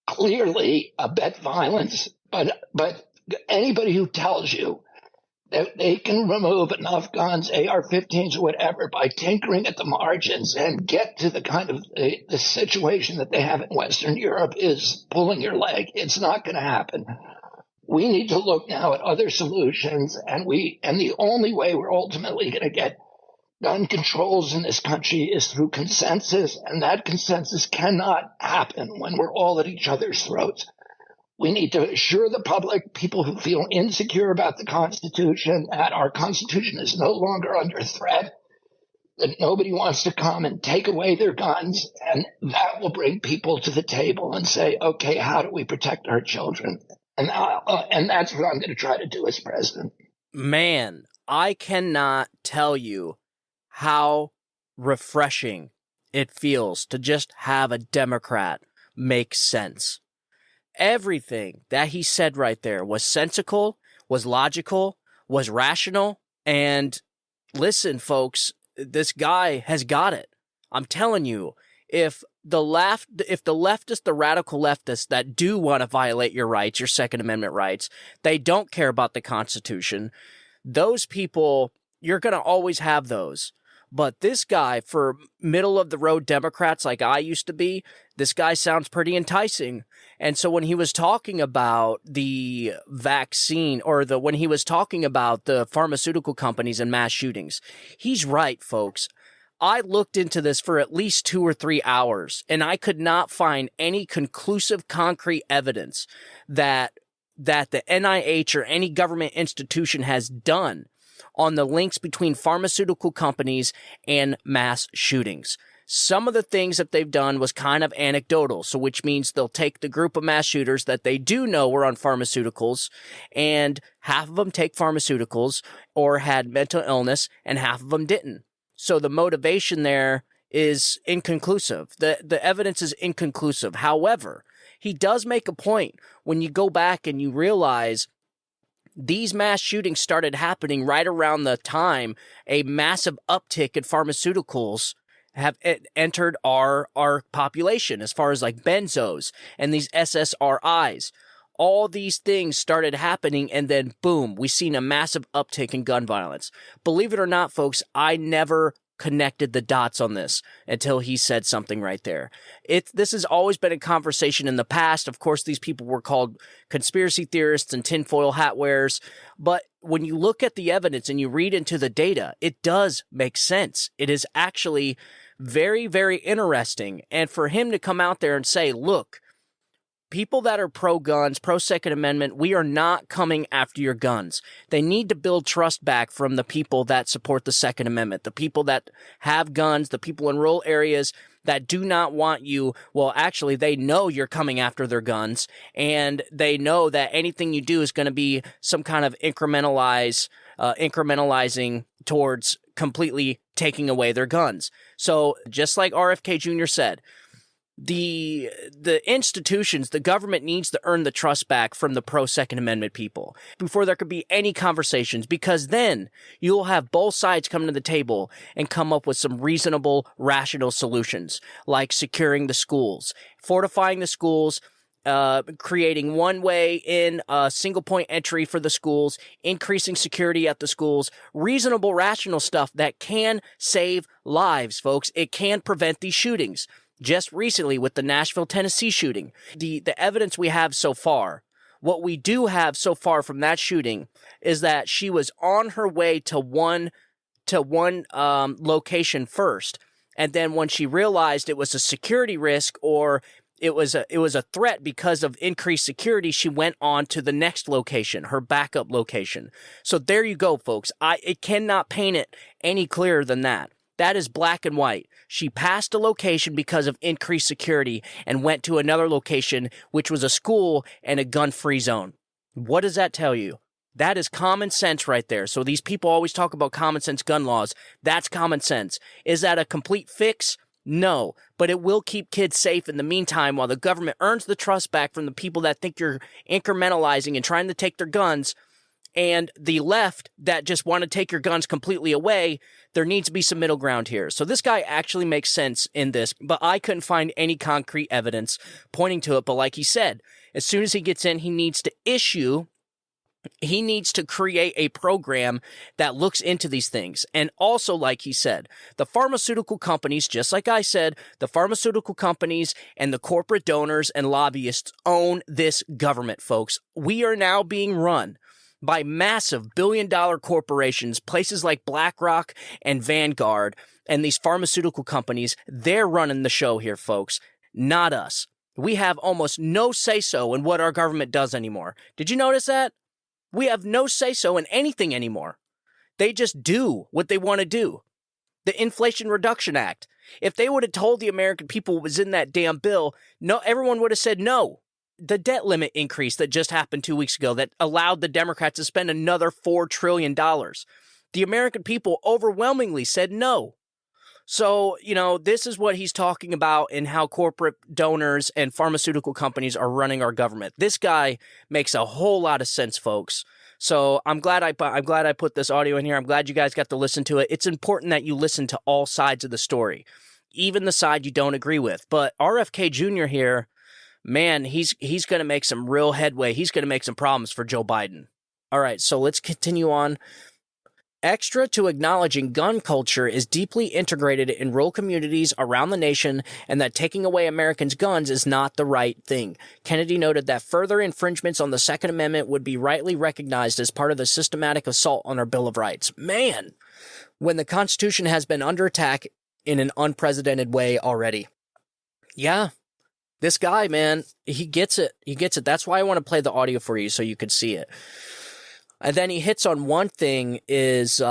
clearly abet violence. But anybody who tells you that they can remove enough guns, AR-15s or whatever, by tinkering at the margins and get to the kind of the situation that they have in Western Europe is pulling your leg. It's not going to happen. We need to look now at other solutions, and the only way we're ultimately going to get gun controls in this country is through consensus, and that consensus cannot happen when we're all at each other's throats. We need to assure the public, people who feel insecure about the Constitution, that our Constitution is no longer under threat, that nobody wants to come and take away their guns, and that will bring people to the table and say, okay, how do we protect our children? And that's what I'm going to try to do as president. Man, I cannot tell you how refreshing it feels to just have a Democrat make sense. Everything that he said right there was sensical, was logical, was rational, and listen, folks, this guy has got it. I'm telling you, if the leftists, the radical leftists that do want to violate your rights, your Second Amendment rights, they don't care about the Constitution, those people, you're going to always have those. But this guy, for middle-of-the-road Democrats like I used to be, this guy sounds pretty enticing. And so when he was talking about the vaccine, or when he was talking about the pharmaceutical companies and mass shootings, he's right, folks. I looked into this for at least 2 or 3 hours, and I could not find any conclusive, concrete evidence that the NIH or any government institution has done on the links between pharmaceutical companies and mass shootings. Some of the things that they've done was kind of anecdotal, so which means they'll take the group of mass shooters that they do know were on pharmaceuticals, and half of them take pharmaceuticals or had mental illness, and half of them didn't. So the motivation there is inconclusive. The evidence is inconclusive. However, he does make a point when you go back and you realize these mass shootings started happening right around the time a massive uptick in pharmaceuticals have entered our population, as far as like benzos and these SSRIs. All these things started happening, and then boom, we've seen a massive uptick in gun violence. Believe it or not, folks, I never connected the dots on this until he said something right there. This has always been a conversation in the past. Of course, these people were called conspiracy theorists and tinfoil hat wearers. But when you look at the evidence and you read into the data, it does make sense. It is actually very, very interesting. And for him to come out there and say, look, people that are pro-guns, pro-Second Amendment, we are not coming after your guns. They need to build trust back from the people that support the Second Amendment, the people that have guns, the people in rural areas that do not want you. Well, actually, they know you're coming after their guns, and they know that anything you do is going to be some kind of incrementalizing towards completely taking away their guns. So just like RFK Jr. said, the institutions, the government needs to earn the trust back from the pro-Second Amendment people before there could be any conversations, because then you'll have both sides come to the table and come up with some reasonable, rational solutions, like securing the schools, fortifying the schools, creating one-way in, single-point entry for the schools, increasing security at the schools, reasonable, rational stuff that can save lives, folks. It can prevent these shootings. Just recently with the Nashville, Tennessee shooting, the evidence we have so far, what we do have so far from that shooting is that she was on her way to one location first, and then when she realized it was a security risk or it was a threat because of increased security, she went on to the next location, her backup location. So there you go, folks. It cannot paint it any clearer than that. That is black and white. She passed a location because of increased security and went to another location, which was a school and a gun-free zone. What does that tell you? That is common sense right there. So these people always talk about common sense gun laws. That's common sense. Is that a complete fix? No, but it will keep kids safe in the meantime while the government earns the trust back from the people that think you're incrementalizing and trying to take their guns. And the left that just want to take your guns completely away, there needs to be some middle ground here. So this guy actually makes sense in this, but I couldn't find any concrete evidence pointing to it. But like he said, as soon as he gets in, he needs to create a program that looks into these things. And also, like he said, the pharmaceutical companies, just like I said, the pharmaceutical companies and the corporate donors and lobbyists own this government, folks. We are now being run by massive billion-dollar corporations, places like BlackRock and Vanguard, and these pharmaceutical companies. They're running the show here, folks, not us. We have almost no say-so in what our government does anymore. Did you notice that? We have no say-so in anything anymore. They just do what they want to do. The Inflation Reduction Act. If they would have told the American people what was in that damn bill, no, everyone would have said no. The debt limit increase that just happened 2 weeks ago that allowed the Democrats to spend another $4 trillion. The American people overwhelmingly said no. So, this is what he's talking about and how corporate donors and pharmaceutical companies are running our government. This guy makes a whole lot of sense, folks. So I'm glad I put this audio in here. I'm glad you guys got to listen to it. It's important that you listen to all sides of the story, even the side you don't agree with. But RFK Jr. here, man, he's going to make some real headway. He's going to make some problems for Joe Biden. All right, so let's continue on. Extra to acknowledging gun culture is deeply integrated in rural communities around the nation and that taking away Americans' guns is not the right thing. Kennedy noted that further infringements on the Second Amendment would be rightly recognized as part of the systematic assault on our Bill of Rights. Man, when the Constitution has been under attack in an unprecedented way already. Yeah. This guy, man, he gets it. He gets it. That's why I want to play the audio for you so you could see it. And then he hits on one thing is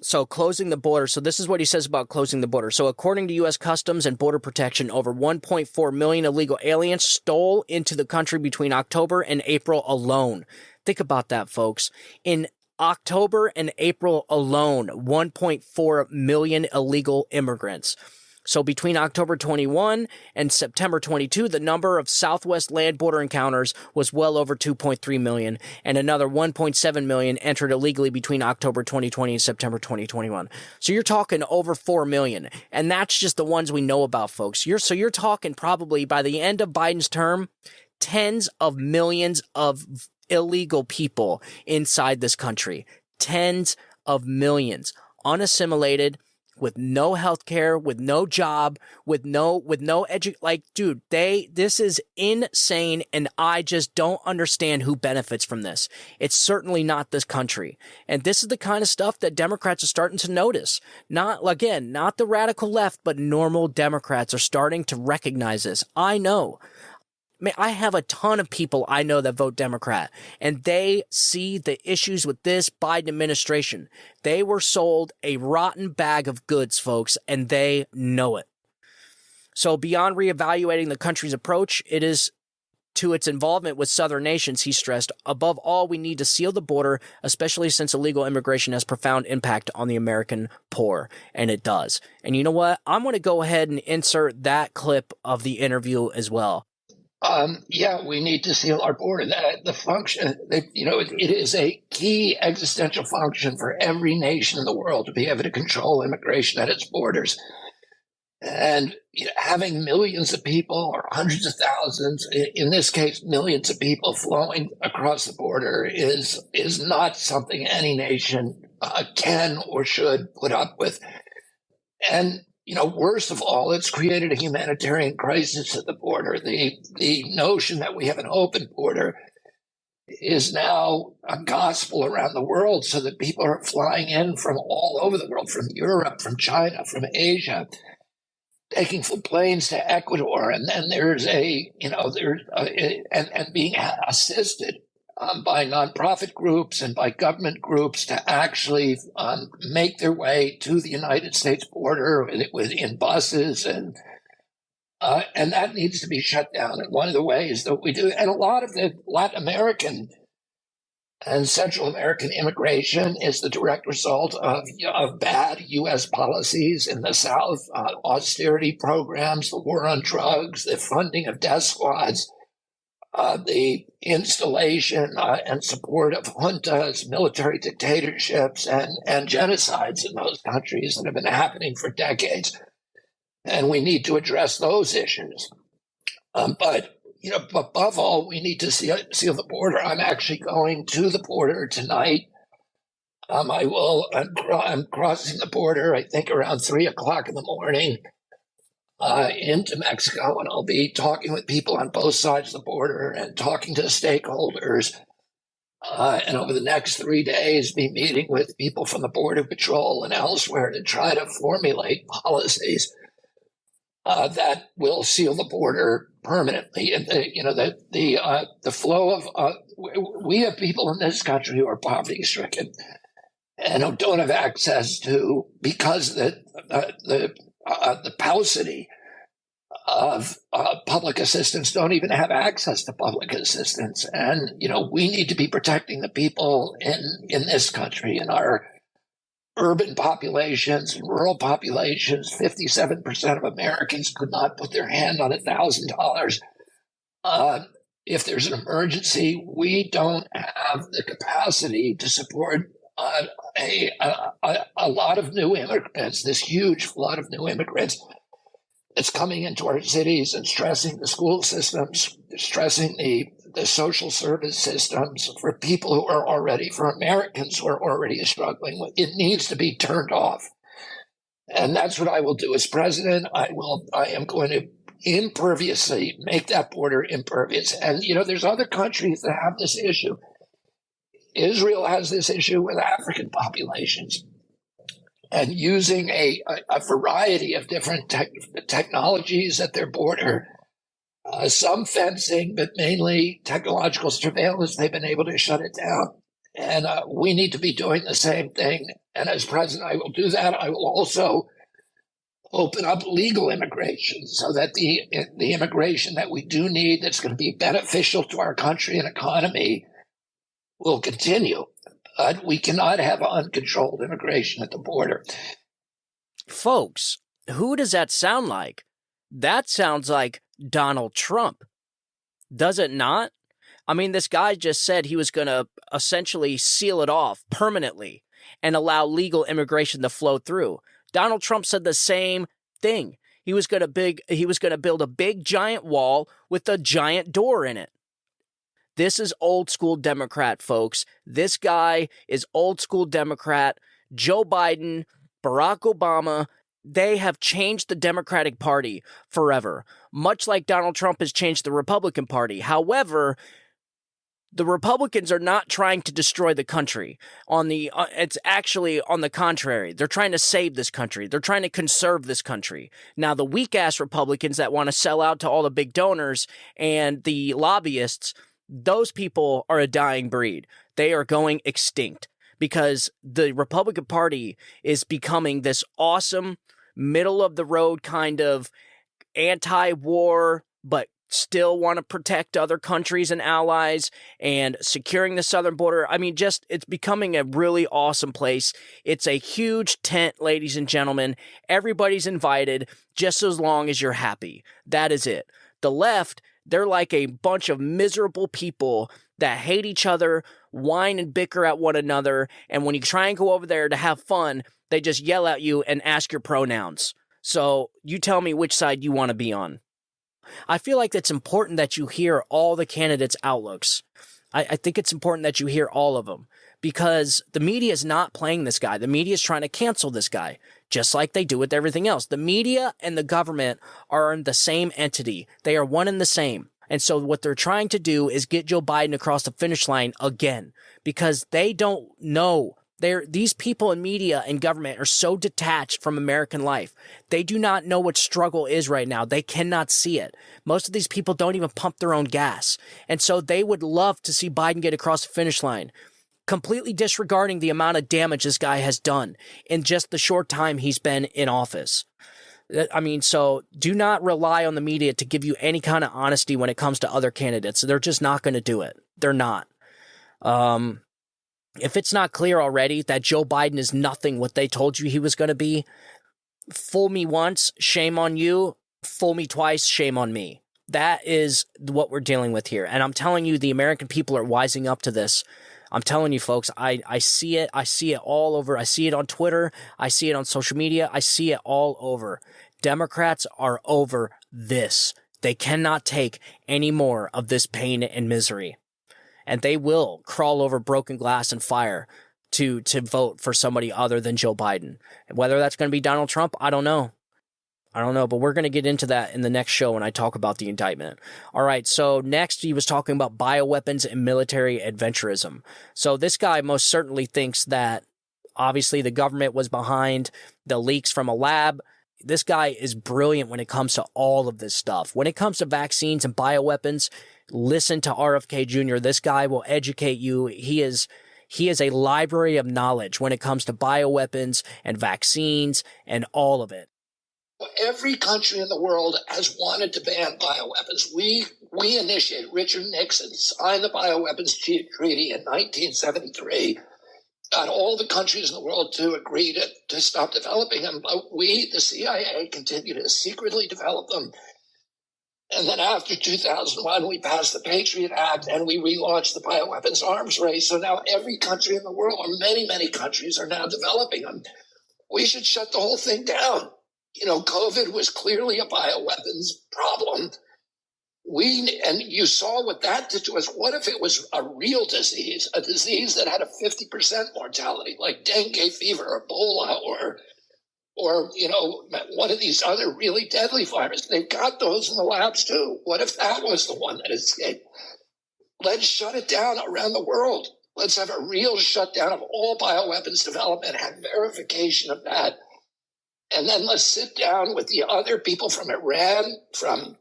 so closing the border. So this is what he says about closing the border. So according to U.S. Customs and Border Protection, over 1.4 million illegal aliens stole into the country between October and April alone. Think about that, folks. In October and April alone, 1.4 million illegal immigrants. So between October 21 and September 22, the number of Southwest land border encounters was well over 2.3 million, and another 1.7 million entered illegally between October 2020 and September 2021. So you're talking over 4 million, and that's just the ones we know about, folks. You're talking probably by the end of Biden's term, tens of millions of illegal people inside this country. Tens of millions, unassimilated, with no health care, with no job, with no dude, this is insane, and I just don't understand who benefits from this. It's certainly not this country. And this is the kind of stuff that Democrats are starting to notice. Not the radical left, but normal Democrats are starting to recognize this. I know. Man, I have a ton of people I know that vote Democrat, and they see the issues with this Biden administration. They were sold a rotten bag of goods, folks, and they know it. So beyond reevaluating the country's approach, it is to its involvement with southern nations, he stressed. Above all, we need to seal the border, especially since illegal immigration has profound impact on the American poor. And it does. And you know what? I'm going to go ahead and insert that clip of the interview as well. Yeah, we need to seal our border. The function, it is a key existential function for every nation in the world to be able to control immigration at its borders. And having millions of people, or hundreds of thousands, in this case, millions of people flowing across the border is not something any nation can or should put up with. And worst of all, it's created a humanitarian crisis at the border. The notion that we have an open border is now a gospel around the world, so that people are flying in from all over the world, from Europe, from China, from Asia, taking planes to Ecuador, and then there's and being assisted by nonprofit groups and by government groups to actually make their way to the United States border in buses, and that needs to be shut down. And one of the ways that we do, and a lot of the Latin American and Central American immigration is the direct result of bad U.S. policies in the South, austerity programs, the war on drugs, the funding of death squads, the installation and support of juntas, military dictatorships, and genocides in those countries that have been happening for decades. And we need to address those issues. But above all, we need to seal the border. I'm actually going to the border tonight. I'm crossing the border, I think, around 3:00 in the morning. Into Mexico, and I'll be talking with people on both sides of the border and talking to stakeholders. And over the next 3 days, be meeting with people from the Border Patrol and elsewhere to try to formulate policies that will seal the border permanently. And the flow of we have people in this country who are poverty stricken and who don't have access to, because the paucity of public assistance, don't even have access to public assistance. And, we need to be protecting the people in this country, in our urban populations and rural populations. 57% of Americans could not put their hand on $1,000. If there's an emergency, we don't have the capacity to support a lot of new immigrants, this huge flood of new immigrants that's coming into our cities and stressing the school systems, stressing the social service systems for people who are already, for Americans who are already struggling with. It needs to be turned off. And that's what I will do as president. I am going to imperviously make that border impervious. And, there's other countries that have this issue. Israel has this issue with African populations, and using a variety of different technologies at their border some fencing, but mainly technological surveillance. They've been able to shut it down. And we need to be doing the same thing. And as president, I will do that. I will also open up legal immigration so that the immigration that we do need that's going to be beneficial to our country and economy will continue. But we cannot have uncontrolled immigration at the border. Folks, who does that sound like? That sounds like Donald Trump. Does it not? I mean, this guy just said he was going to essentially seal it off permanently and allow legal immigration to flow through. Donald Trump said the same thing. He was going to build a big giant wall with a giant door in it. This is old school Democrat, folks. This guy is old school Democrat. Joe Biden, Barack Obama, they have changed the Democratic Party forever, much like Donald Trump has changed the Republican Party. However, the Republicans are not trying to destroy the country. It's actually on the contrary. They're trying to save this country. They're trying to conserve this country. Now, the weak-ass Republicans that want to sell out to all the big donors and the lobbyists, those people are a dying breed. They are going extinct because the Republican Party is becoming this awesome, middle-of-the-road kind of anti-war, but still want to protect other countries and allies and securing the southern border. I mean, it's becoming a really awesome place. It's a huge tent, ladies and gentlemen. Everybody's invited just as long as you're happy. That is it. The left, they're like a bunch of miserable people that hate each other, whine and bicker at one another, and when you try and go over there to have fun, they just yell at you and ask your pronouns. So you tell me which side you want to be on. I feel like it's important that you hear all the candidates' outlooks. I think it's important that you hear all of them because the media is not playing this guy. The media is trying to cancel this guy, just like they do with everything else. The media and the government are in the same entity. They are one and the same. And so what they're trying to do is get Joe Biden across the finish line again because they don't know. These people in media and government are so detached from American life. They do not know what struggle is right now. They cannot see it. Most of these people don't even pump their own gas. And so they would love to see Biden get across the finish line, completely disregarding the amount of damage this guy has done in just the short time he's been in office. I mean, so do not rely on the media to give you any kind of honesty when it comes to other candidates. They're just not going to do it. They're not. If it's not clear already that Joe Biden is nothing what they told you he was going to be, fool me once, shame on you. Fool me twice, shame on me. That is what we're dealing with here. And I'm telling you, the American people are wising up to this. I'm telling you, folks, I see it. I see it all over. I see it on Twitter. I see it on social media. I see it all over. Democrats are over this. They cannot take any more of this pain and misery. And they will crawl over broken glass and fire to vote for somebody other than Joe Biden. Whether that's going to be Donald Trump, I don't know. But we're going to get into that in the next show when I talk about the indictment. All right, so next he was talking about bioweapons and military adventurism. So this guy most certainly thinks that obviously the government was behind the leaks from a lab. This guy is brilliant when it comes to all of this stuff. When it comes to vaccines and bioweapons, listen to RFK Jr. This guy will educate you. He is a library of knowledge when it comes to bioweapons and vaccines and all of it. Every country in the world has wanted to ban bioweapons. We initiated, Richard Nixon signed the bioweapons treaty in 1973, got all the countries in the world to agree to stop developing them. But we, the CIA, continue to secretly develop them. And then after 2001, we passed the Patriot Act and we relaunched the bioweapons arms race. So now every country in the world, or many, many countries, are now developing them. We should shut the whole thing down. You know, COVID was clearly a bioweapons problem. And you saw what that did to us. What if it was a real disease, a disease that had a 50% mortality, like dengue fever, Ebola, or you know, one of these other really deadly viruses? They've got those in the labs too. What if that was the one that escaped? Let's shut it down around the world. Let's have a real shutdown of all bioweapons development, have verification of that. And then let's sit down with the other people from Iran, from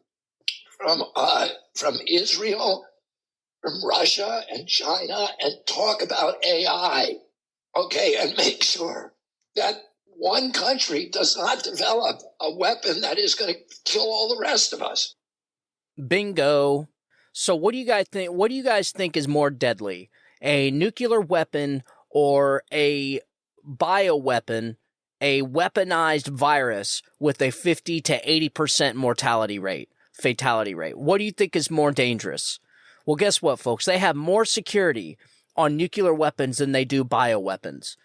from Israel, from Russia and China, and talk about AI, okay, and make sure that one country does not develop a weapon that is going to kill all the rest of us. Bingo. So what do you guys think? What do you guys think is more deadly? A nuclear weapon or a bioweapon, a weaponized virus with a 50 to 80% fatality rate? What do you think is more dangerous? Well, guess what, folks? They have more security on nuclear weapons than they do bioweapons.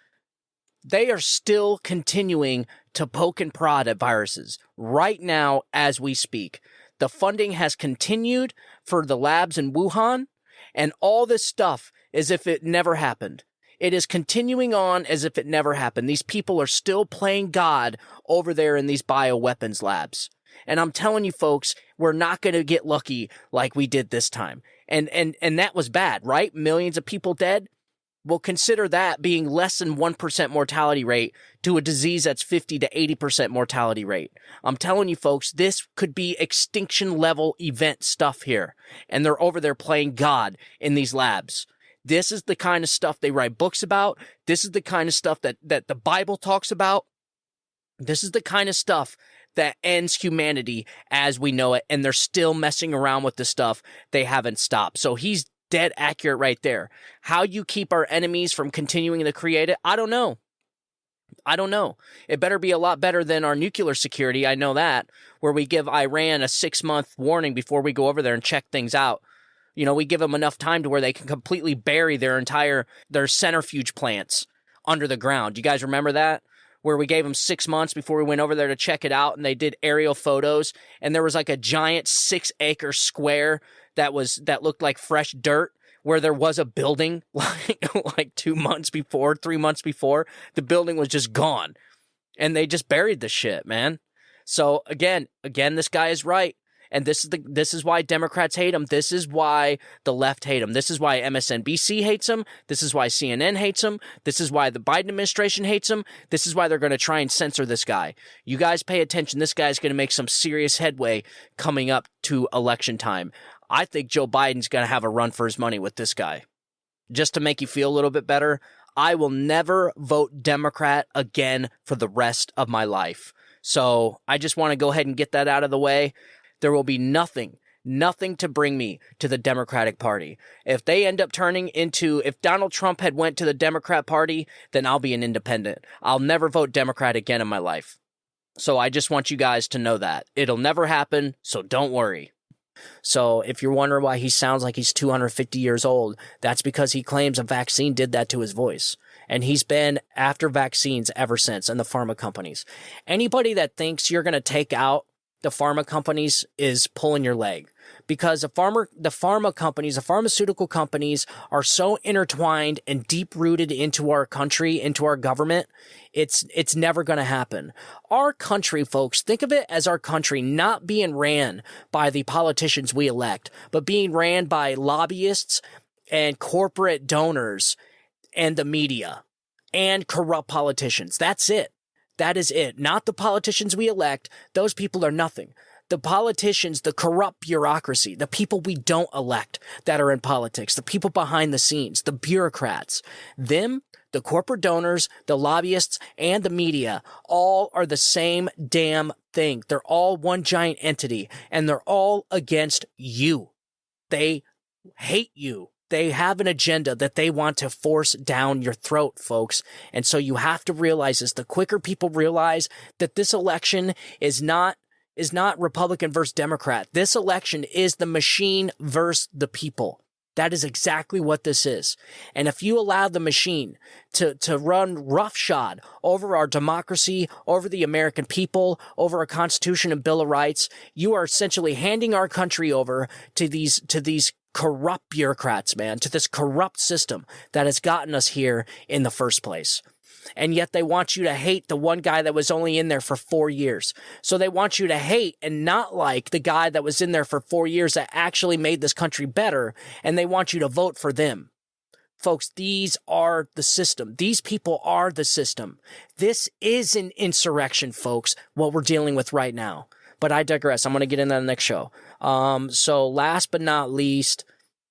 They are still continuing to poke and prod at viruses right now as we speak. The funding has continued for the labs in Wuhan, and all this stuff as if it never happened. It is continuing on as if it never happened. These people are still playing God over there in these bioweapons labs. And I'm telling you, folks, we're not going to get lucky like we did this time. And that was bad, right? Millions of people dead. Well, consider that being less than 1% mortality rate to a disease that's 50 to 80% mortality rate. I'm telling you, folks, this could be extinction level event stuff here. And they're over there playing God in these labs. This is the kind of stuff they write books about. This is the kind of stuff that the Bible talks about. This is the kind of stuff that ends humanity as we know it. And they're still messing around with the stuff. They haven't stopped. So he's dead accurate right there. How you keep our enemies from continuing to create it, I don't know. It better be a lot better than our nuclear security, I know that, where we give Iran a 6-month warning before we go over there and check things out. You know, we give them enough time to where they can completely bury their centrifuge plants under the ground. You guys remember that? Where we gave them 6 months before we went over there to check it out, and they did aerial photos, and there was like a giant 6-acre square that looked like fresh dirt, where there was a building like 2 months before, 3 months before. The building was just gone, and they just buried the shit, man. So again, this guy is right. And this is why Democrats hate him. This is why the left hate him. This is why MSNBC hates him. This is why CNN hates him. This is why the Biden administration hates him. This is why they're going to try and censor this guy. You guys pay attention. This guy's going to make some serious headway coming up to election time. I think Joe Biden's going to have a run for his money with this guy. Just to make you feel a little bit better, I will never vote Democrat again for the rest of my life. So I just want to go ahead and get that out of the way. There will be nothing to bring me to the Democratic Party. If they end up if Donald Trump had went to the Democrat Party, then I'll be an independent. I'll never vote Democrat again in my life. So I just want you guys to know that. It'll never happen, so don't worry. So if you're wondering why he sounds like he's 250 years old, that's because he claims a vaccine did that to his voice. And he's been after vaccines ever since, and the pharma companies. Anybody that thinks you're going to take out the pharma companies is pulling your leg, because the pharmaceutical companies are so intertwined and deep rooted into our country, into our government. It's never going to happen. Our country, folks, think of it as our country not being ran by the politicians we elect, but being ran by lobbyists and corporate donors and the media and corrupt politicians. That's it. That is it. Not the politicians we elect. Those people are nothing. The politicians, the corrupt bureaucracy, the people we don't elect that are in politics, the people behind the scenes, the bureaucrats, them, the corporate donors, the lobbyists, and the media all are the same damn thing. They're all one giant entity, and they're all against you. They hate you. They have an agenda that they want to force down your throat, folks. And so you have to realize this. The quicker people realize that this election is not Republican versus Democrat. This election is the machine versus the people. That is exactly what this is. And if you allow the machine to run roughshod over our democracy, over the American people, over our Constitution and Bill of Rights, you are essentially handing our country over to these corrupt bureaucrats, man, to this corrupt system that has gotten us here in the first place. And yet they want you to hate the one guy that was only in there for 4 years. So they want you to hate and not like the guy that was in there for 4 years that actually made this country better, and they want you to vote for them. Folks, these are the system. These people are the system. This is an insurrection, folks, what we're dealing with right now. But I digress. I'm going to get into the next show. So last but not least,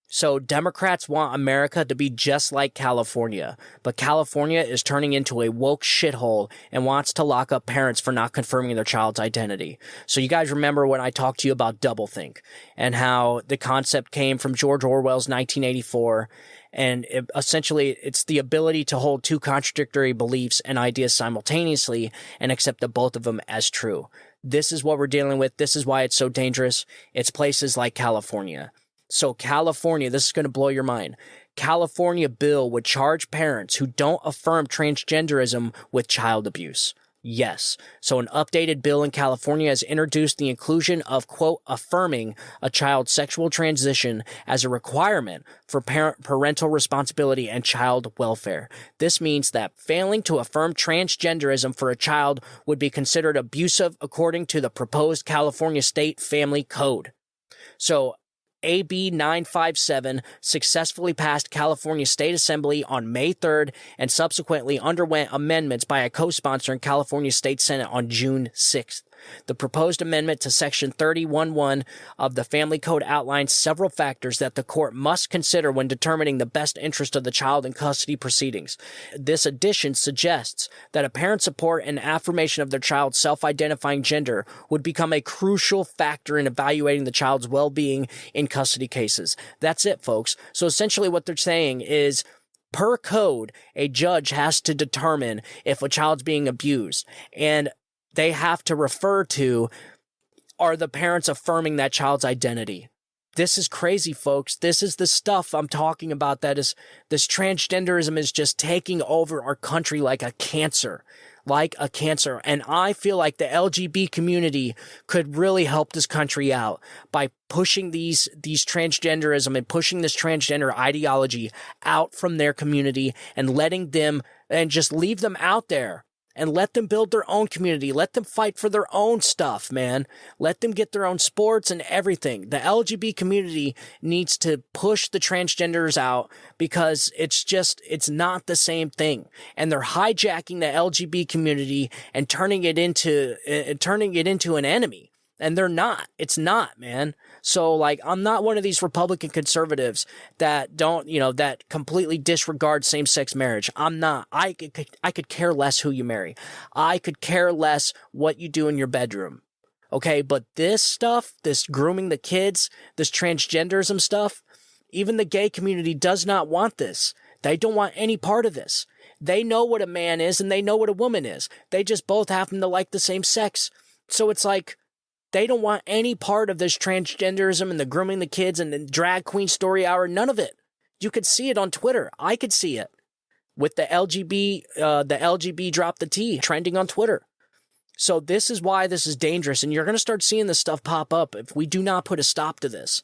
so Democrats want America to be just like California, but California is turning into a woke shithole and wants to lock up parents for not confirming their child's identity. So you guys remember when I talked to you about doublethink and how the concept came from George Orwell's 1984, and essentially it's the ability to hold two contradictory beliefs and ideas simultaneously and accept both of them as true. This is what we're dealing with. This is why it's so dangerous. It's places like California. So California, this is going to blow your mind. California bill would charge parents who don't affirm transgenderism with child abuse. Yes. So an updated bill in California has introduced the inclusion of, quote, affirming a child's sexual transition as a requirement for parental responsibility and child welfare. This means that failing to affirm transgenderism for a child would be considered abusive according to the proposed California State Family Code. So AB 957 successfully passed California State Assembly on May 3rd and subsequently underwent amendments by a co-sponsor in California State Senate on June 6th. The proposed amendment to Section 31(1) of the Family Code outlines several factors that the court must consider when determining the best interest of the child in custody proceedings. This addition suggests that a parent's support and affirmation of their child's self-identifying gender would become a crucial factor in evaluating the child's well-being in custody cases. That's it, folks. So essentially what they're saying is, per code, a judge has to determine if a child's being abused, and they have to refer to, are the parents affirming that child's identity? This is crazy, folks. This is the stuff I'm talking about. That is, this transgenderism is just taking over our country like a cancer. And I feel like the LGBT community could really help this country out by pushing these transgenderism and pushing this transgender ideology out from their community and letting them, and just leave them out there. And let them build their own community. Let them fight for their own stuff, man. Let them get their own sports and everything. The LGBT community needs to push the transgenders out because it's not the same thing. And they're hijacking the LGBT community and turning it into an enemy. And they're not. It's not, man. So, like, I'm not one of these Republican conservatives that don't, that completely disregard same-sex marriage. I'm not. I could care less who you marry. I could care less what you do in your bedroom. Okay, but this stuff, this grooming the kids, this transgenderism stuff, even the gay community does not want this. They don't want any part of this. They know what a man is and they know what a woman is. They just both happen to like the same sex. So it's like, they don't want any part of this transgenderism and the grooming the kids and the drag queen story hour. None of it. You could see it on Twitter. I could see it with the LGB drop the T trending on Twitter. So this is why this is dangerous. And you're going to start seeing this stuff pop up if we do not put a stop to this.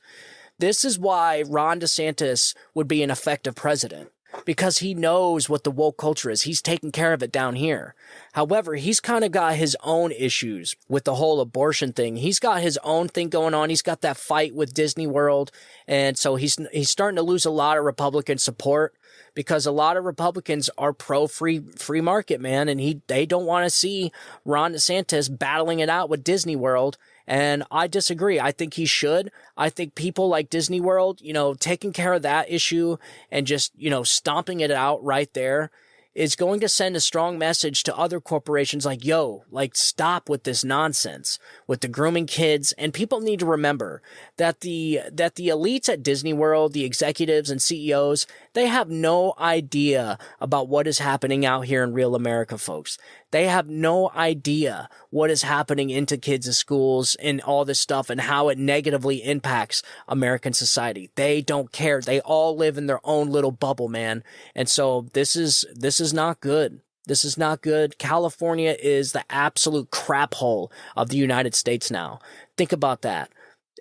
This is why Ron DeSantis would be an effective president. Because he knows what the woke culture is. He's taking care of it down here. However, he's kind of got his own issues with the whole abortion thing. He's got his own thing going on. He's got that fight with Disney World. And so he's starting to lose a lot of Republican support because a lot of Republicans are pro-free market, man. And they don't want to see Ron DeSantis battling it out with Disney World. And I disagree. I think he should. I think people like Disney World, taking care of that issue and just, stomping it out right there is going to send a strong message to other corporations like, stop with this nonsense with the grooming kids. And people need to remember that the elites at Disney World, the executives and CEOs, they have no idea about what is happening out here in real America, folks. They have no idea what is happening into kids' schools and all this stuff and how it negatively impacts American society. They don't care. They all live in their own little bubble, man. And so this is not good. This is not good. California is the absolute crap hole of the United States now. Think about that.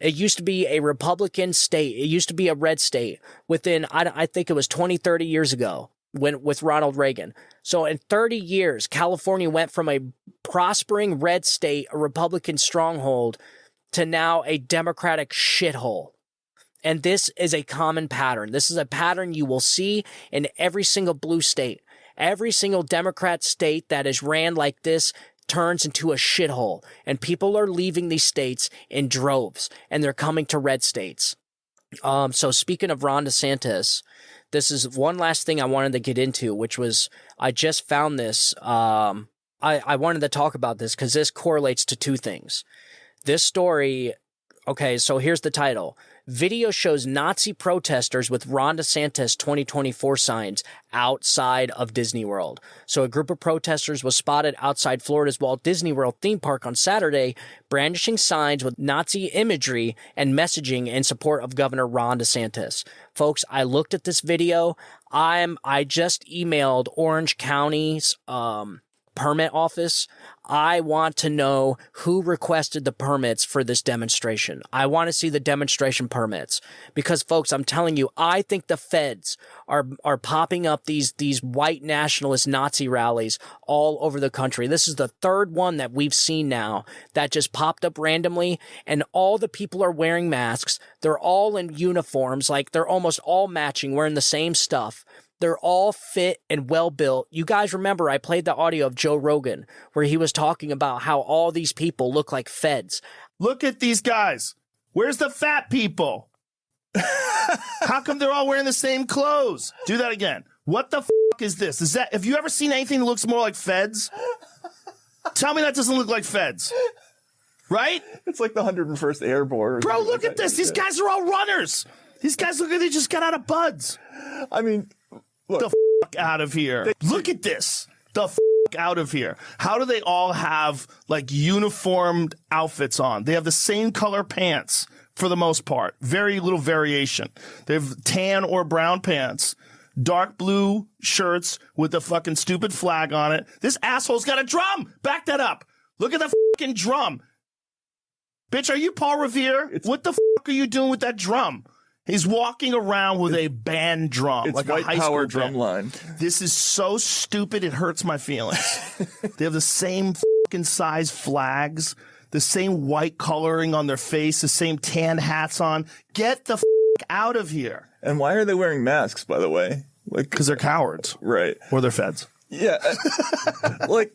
It used to be a Republican state. It used to be a red state within, I think it was 20, 30 years ago with Ronald Reagan. So in 30 years, California went from a prospering red state, a Republican stronghold, to now a Democratic shithole. And this is a common pattern. This is a pattern you will see in every single blue state. Every single Democrat state that is ran like this turns into a shithole, and people are leaving these states in droves, and they're coming to red states. So speaking of Ron DeSantis, this is one last thing I wanted to get into, which was I just found this. I wanted to talk about this because this correlates to two things. This story, okay, so here's the title. Video shows Nazi protesters with Ron DeSantis 2024 signs outside of Disney World. So a group of protesters was spotted outside Florida's Walt Disney World theme park on Saturday, brandishing signs with Nazi imagery and messaging in support of Governor Ron DeSantis. Folks, I looked at this video. I just emailed Orange County's permit office. I want to know who requested the permits for this demonstration. I want to see the demonstration permits because, folks, I'm telling you, I think the feds are popping up these white nationalist Nazi rallies all over the country. This is the third one that we've seen now that just popped up randomly, and all the people are wearing masks. They're all in uniforms, like they're almost all matching, wearing the same stuff. They're all fit and well built. You guys remember I played the audio of Joe Rogan where he was talking about how all these people look like feds. Look at these guys. Where's the fat people? How come they're all wearing the same clothes? Do that again. What the fuck is this? Have you ever seen anything that looks more like feds? Tell me that doesn't look like feds. Out. It's like the 101st Airborne. Bro, look at this. These guys are all runners. These guys look like they just got out of buds. I mean, look. The fuck out of here. Look at this. The fuck out of here. How do they all have like uniformed outfits on? They have the same color pants for the most part. Very little variation. They have tan or brown pants, dark blue shirts with the fucking stupid flag on it. This asshole's got a drum. Back that up. Look at the fucking drum. Bitch, are you Paul Revere? What the fuck are you doing with that drum? He's walking around with a band drum, it's like white a high power school drum band. line. This is so stupid, it hurts my feelings. They have the same fucking size flags, the same white coloring on their face, the same tan hats on. Get the out of here. And why are they wearing masks, by the way? Like, Because they're cowards. right. Or they're feds. Yeah. Like,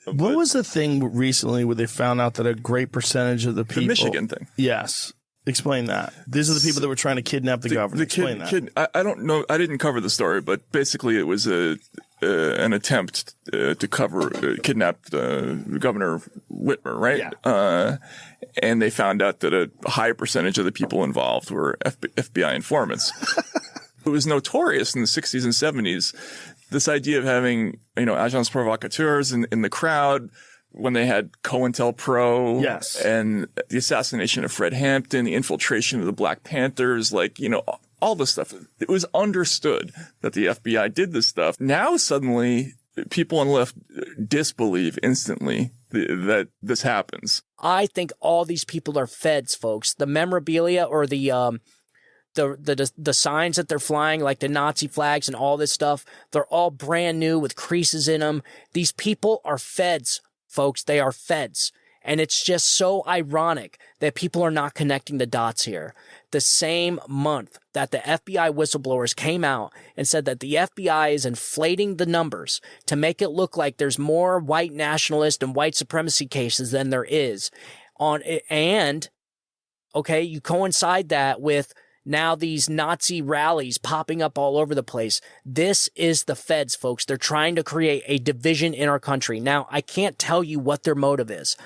What was the thing recently where they found out that a great percentage of the people... the Michigan thing. Yes. Explain that. These are the people that were trying to kidnap the governor. Explain that. I don't know. I didn't cover the story, but basically it was an attempt to kidnap Governor Whitmer, right? Yeah. And they found out that a high percentage of the people involved were FBI informants. It was notorious in the 60s and 70s, this idea of having, agents provocateurs in the crowd, when they had COINTELPRO, yes, and the assassination of Fred Hampton, the infiltration of the Black Panthers, all this stuff. It was understood that the FBI did this stuff. Now suddenly people on the left disbelieve instantly that this happens. I think all these people are feds, folks. The memorabilia or the signs that they're flying, like the Nazi flags and all this stuff, they're all brand new with creases in them. These people are feds. Folks, they are feds. And it's just so ironic that people are not connecting the dots here. The same month that the FBI whistleblowers came out and said that the FBI is inflating the numbers to make it look like there's more white nationalist and white supremacy cases than there is. And you coincide that with now these Nazi rallies popping up all over the place. This is the feds, folks. They're trying to create a division in our country. Now, I can't tell you what their motive is.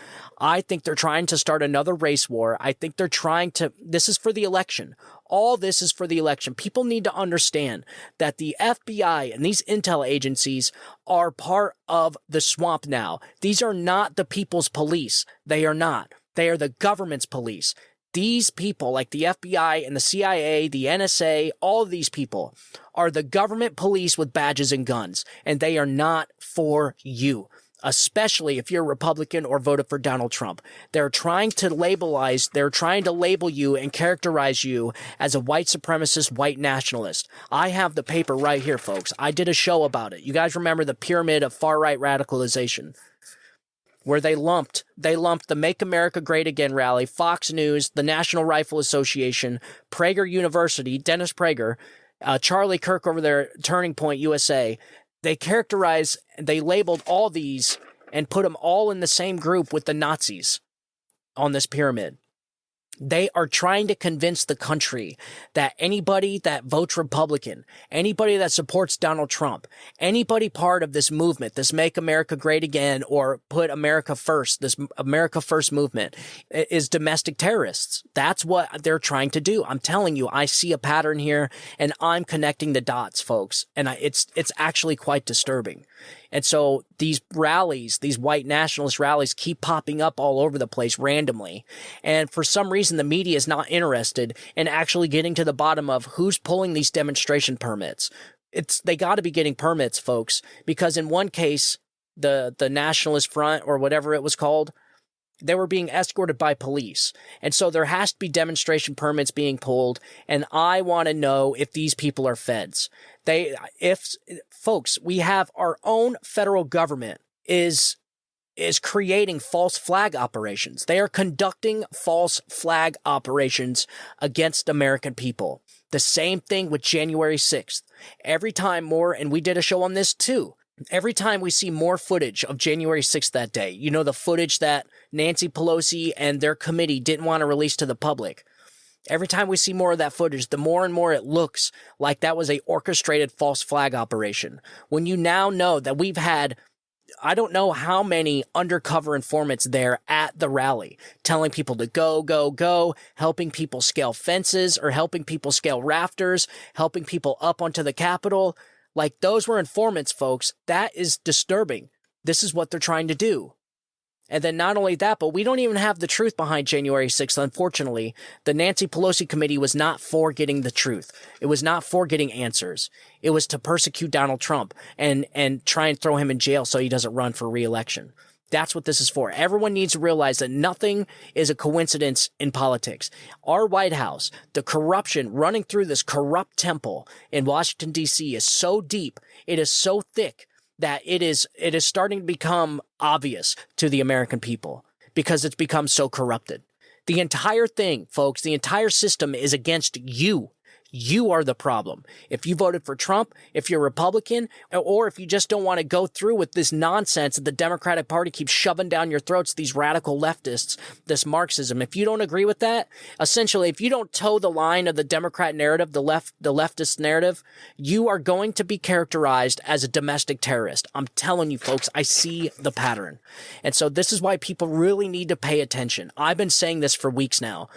I think they're trying to start another race war. I think they're trying to, this is for the election. All this is for the election. People need to understand that the FBI and these intel agencies are part of the swamp now. These are not the people's police. They are not. They are the government's police. These people, like the FBI and the CIA, the NSA, all of these people are the government police with badges and guns, and they are not for you, especially if you're a Republican or voted for Donald Trump. They're trying to label you and characterize you as a white supremacist, white nationalist. I have the paper right here, folks. I did a show about it. You guys remember the pyramid of far-right radicalization, where they lumped the Make America Great Again rally, Fox News, the National Rifle Association, Prager University, Dennis Prager, Charlie Kirk over there, Turning Point USA. They labeled all these and put them all in the same group with the Nazis on this pyramid. They are trying to convince the country that anybody that votes Republican, anybody that supports Donald Trump, anybody part of this movement, this Make America Great Again or Put America First, this America First movement, is domestic terrorists. That's what they're trying to do. I'm telling you, I see a pattern here, and I'm connecting the dots, folks. And it's actually quite disturbing. And so these rallies, these white nationalist rallies, keep popping up all over the place randomly. And for some reason, the media is not interested in actually getting to the bottom of who's pulling these demonstration permits. They got to be getting permits, folks, because in one case, the Nationalist Front or whatever it was called, they were being escorted by police. And so there has to be demonstration permits being pulled. And I want to know if these people are feds. Folks, we have our own federal government is creating false flag operations. They are conducting false flag operations against American people. The same thing with January 6th. Every time more, and we did a show on this too, every time we see more footage of January 6th that day, you know, the footage that Nancy Pelosi and their committee didn't want to release to the public. Every time we see more of that footage, the more and more it looks like that was a orchestrated false flag operation. When you now know that we've had, I don't know how many undercover informants there at the rally, telling people to go, go, go, helping people scale fences or helping people scale rafters, helping people up onto the Capitol. Like, those were informants, folks. That is disturbing. This is what they're trying to do. And then not only that, but we don't even have the truth behind January 6th, unfortunately. The Nancy Pelosi committee was not for getting the truth. It was not for getting answers. It was to persecute Donald Trump and try and throw him in jail so he doesn't run for re-election. That's what this is for. Everyone needs to realize that nothing is a coincidence in politics. Our White House, the corruption running through this corrupt temple in Washington, D.C. is so deep, it is so thick, that it is starting to become obvious to the American people because it's become so corrupted. The entire thing, folks, the entire system is against you. You are the problem. If you voted for Trump, if you're Republican, or if you just don't want to go through with this nonsense that the Democratic Party keeps shoving down your throats, these radical leftists, this Marxism, if you don't agree with that, essentially, if you don't toe the line of the Democrat narrative, the leftist narrative, you are going to be characterized as a domestic terrorist. I'm telling you, folks, I see the pattern. And so this is why people really need to pay attention. I've been saying this for weeks now.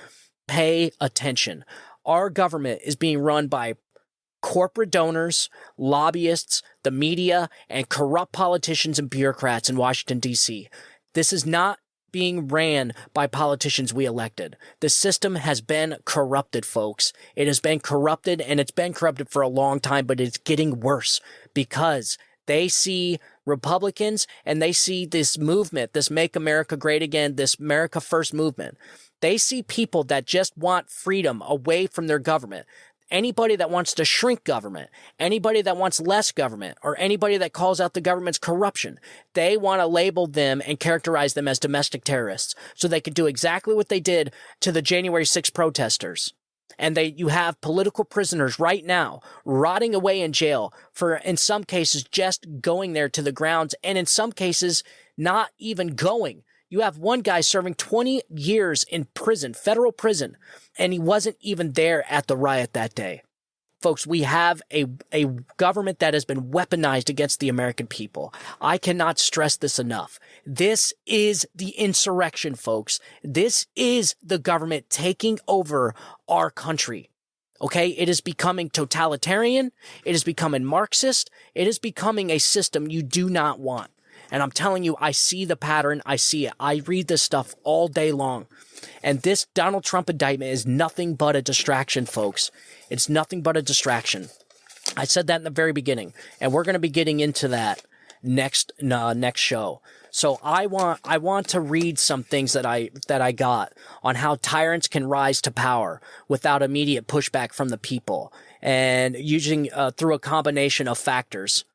Pay attention. Our government is being run by corporate donors, lobbyists, the media, and corrupt politicians and bureaucrats in Washington, D.C. This is not being ran by politicians we elected. The system has been corrupted, folks. It has been corrupted, and it's been corrupted for a long time, but it's getting worse because they see Republicans and they see this movement, this Make America Great Again, this America First movement. They see people that just want freedom away from their government. Anybody that wants to shrink government, anybody that wants less government, or anybody that calls out the government's corruption, they want to label them and characterize them as domestic terrorists so they can do exactly what they did to the January 6th protesters. And you have political prisoners right now rotting away in jail for, in some cases, just going there to the grounds, and in some cases, not even going. You have one guy serving 20 years in prison, federal prison, and he wasn't even there at the riot that day. Folks, we have a government that has been weaponized against the American people. I cannot stress this enough. This is the insurrection, folks. This is the government taking over our country. Okay? It is becoming totalitarian. It is becoming Marxist. It is becoming a system you do not want. And I'm telling you, I see the pattern. I see it. I read this stuff all day long. And this Donald Trump indictment is nothing but a distraction, folks. It's nothing but a distraction. I said that in the very beginning. And we're going to be getting into that next show. So I want to read some things that I got on how tyrants can rise to power without immediate pushback from the people, and using through a combination of factors.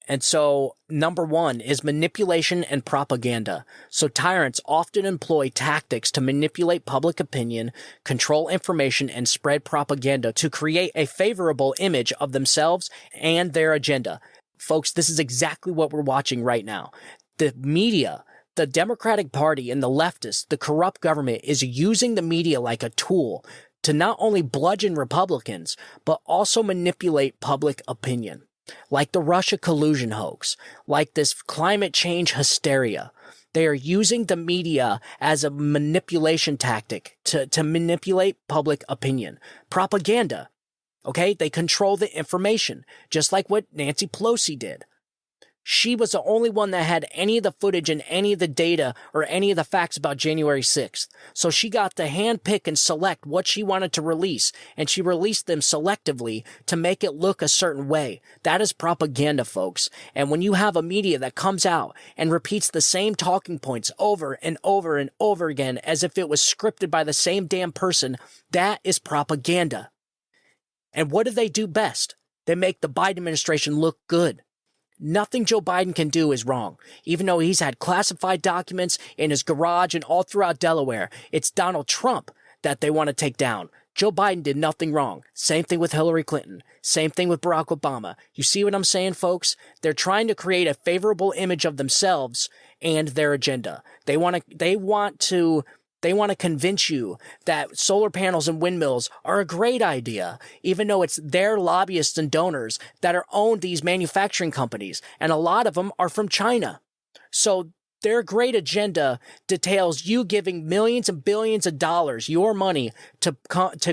And so, number one is manipulation and propaganda. So tyrants often employ tactics to manipulate public opinion, control information, and spread propaganda to create a favorable image of themselves and their agenda. Folks, this is exactly what we're watching right now. The media, the Democratic Party and the leftists, the corrupt government is using the media like a tool to not only bludgeon Republicans, but also manipulate public opinion. Like the Russia collusion hoax, like this climate change hysteria. They are using the media as a manipulation tactic to manipulate public opinion. Propaganda. Okay? They control the information, just like what Nancy Pelosi did. She was the only one that had any of the footage and any of the data or any of the facts about January 6th. So she got to handpick and select what she wanted to release, and she released them selectively to make it look a certain way. That is propaganda, folks. And when you have a media that comes out and repeats the same talking points over and over and over again as if it was scripted by the same damn person, that is propaganda. And what do they do best? They make the Biden administration look good. Nothing Joe Biden can do is wrong. Even though he's had classified documents in his garage and all throughout Delaware, it's Donald Trump that they want to take down. Joe Biden did nothing wrong. Same thing with Hillary Clinton. Same thing with Barack Obama. You see what I'm saying, folks? They're trying to create a favorable image of themselves and their agenda. They want to convince you that solar panels and windmills are a great idea, even though it's their lobbyists and donors that own these manufacturing companies, and a lot of them are from China. So their great agenda details you giving millions and billions of dollars, your money, to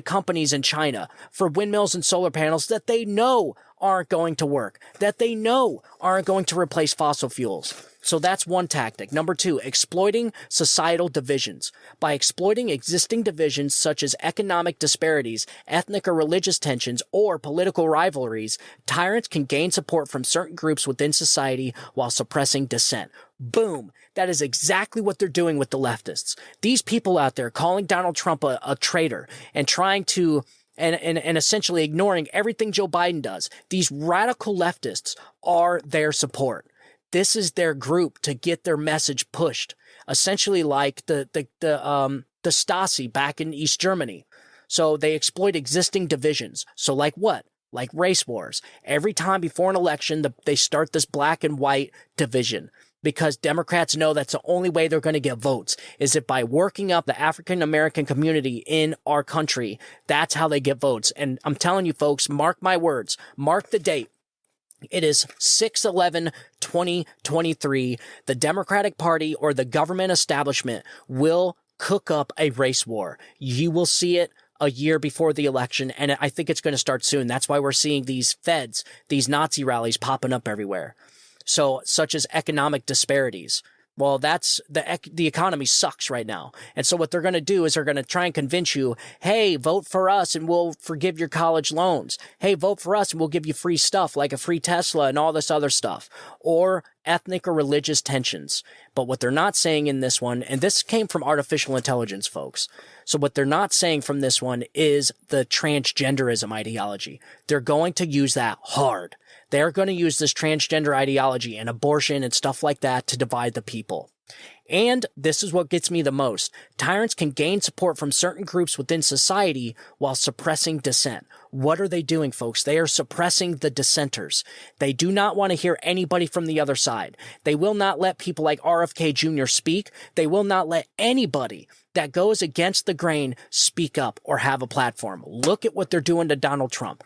companies in China for windmills and solar panels that they know aren't going to work, that they know aren't going to replace fossil fuels. So that's one tactic. Number two, exploiting societal divisions. By exploiting existing divisions such as economic disparities, ethnic or religious tensions, or political rivalries, tyrants can gain support from certain groups within society while suppressing dissent. Boom. That is exactly what they're doing with the leftists. These people out there calling Donald Trump a traitor and trying to and essentially ignoring everything Joe Biden does. These radical leftists are their support. This is their group to get their message pushed, essentially like the Stasi back in East Germany. So they exploit existing divisions. So like what? Like race wars. Every time before an election, they start this black and white division because Democrats know that's the only way they're going to get votes is if by working up the African American community in our country. That's how they get votes. And I'm telling you folks, mark my words, mark the date. It is 6/11/2023. The Democratic Party or the government establishment will cook up a race war. You will see it a year before the election, and I think it's going to start soon. That's why we're seeing these feds, these Nazi rallies popping up everywhere. So, such as economic disparities. Well, that's the economy sucks right now. And so what they're going to do is they're going to try and convince you, hey, vote for us and we'll forgive your college loans. Hey, vote for us and we'll give you free stuff like a free Tesla and all this other stuff. Or ethnic or religious tensions. But what they're not saying in this one, and this came from artificial intelligence, folks. So what they're not saying from this one is the transgenderism ideology. They're going to use that hard. They're going to use this transgender ideology and abortion and stuff like that to divide the people. And this is what gets me the most. Tyrants can gain support from certain groups within society while suppressing dissent. What are they doing, folks? They are suppressing the dissenters. They do not want to hear anybody from the other side. They will not let people like RFK Jr. speak. They will not let anybody that goes against the grain speak up or have a platform. Look at what they're doing to Donald Trump.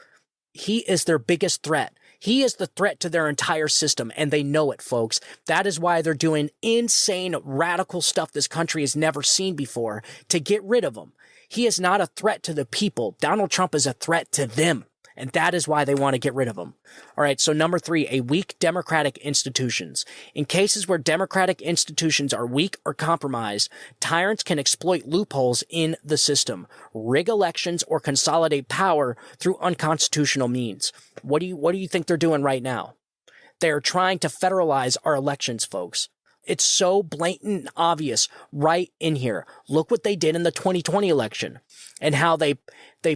He is their biggest threat. He is the threat to their entire system, and they know it, folks. That is why they're doing insane, radical stuff this country has never seen before to get rid of him. He is not a threat to the people. Donald Trump is a threat to them, and that is why they want to get rid of him. All right, so number 3, a weak democratic institutions. In cases where democratic institutions are weak or compromised, tyrants can exploit loopholes in the system, rig elections, or consolidate power through unconstitutional means. What do you think they're doing right now? They're trying to federalize our elections, folks. It's so blatant and obvious right in here. Look what they did in the 2020 election and how they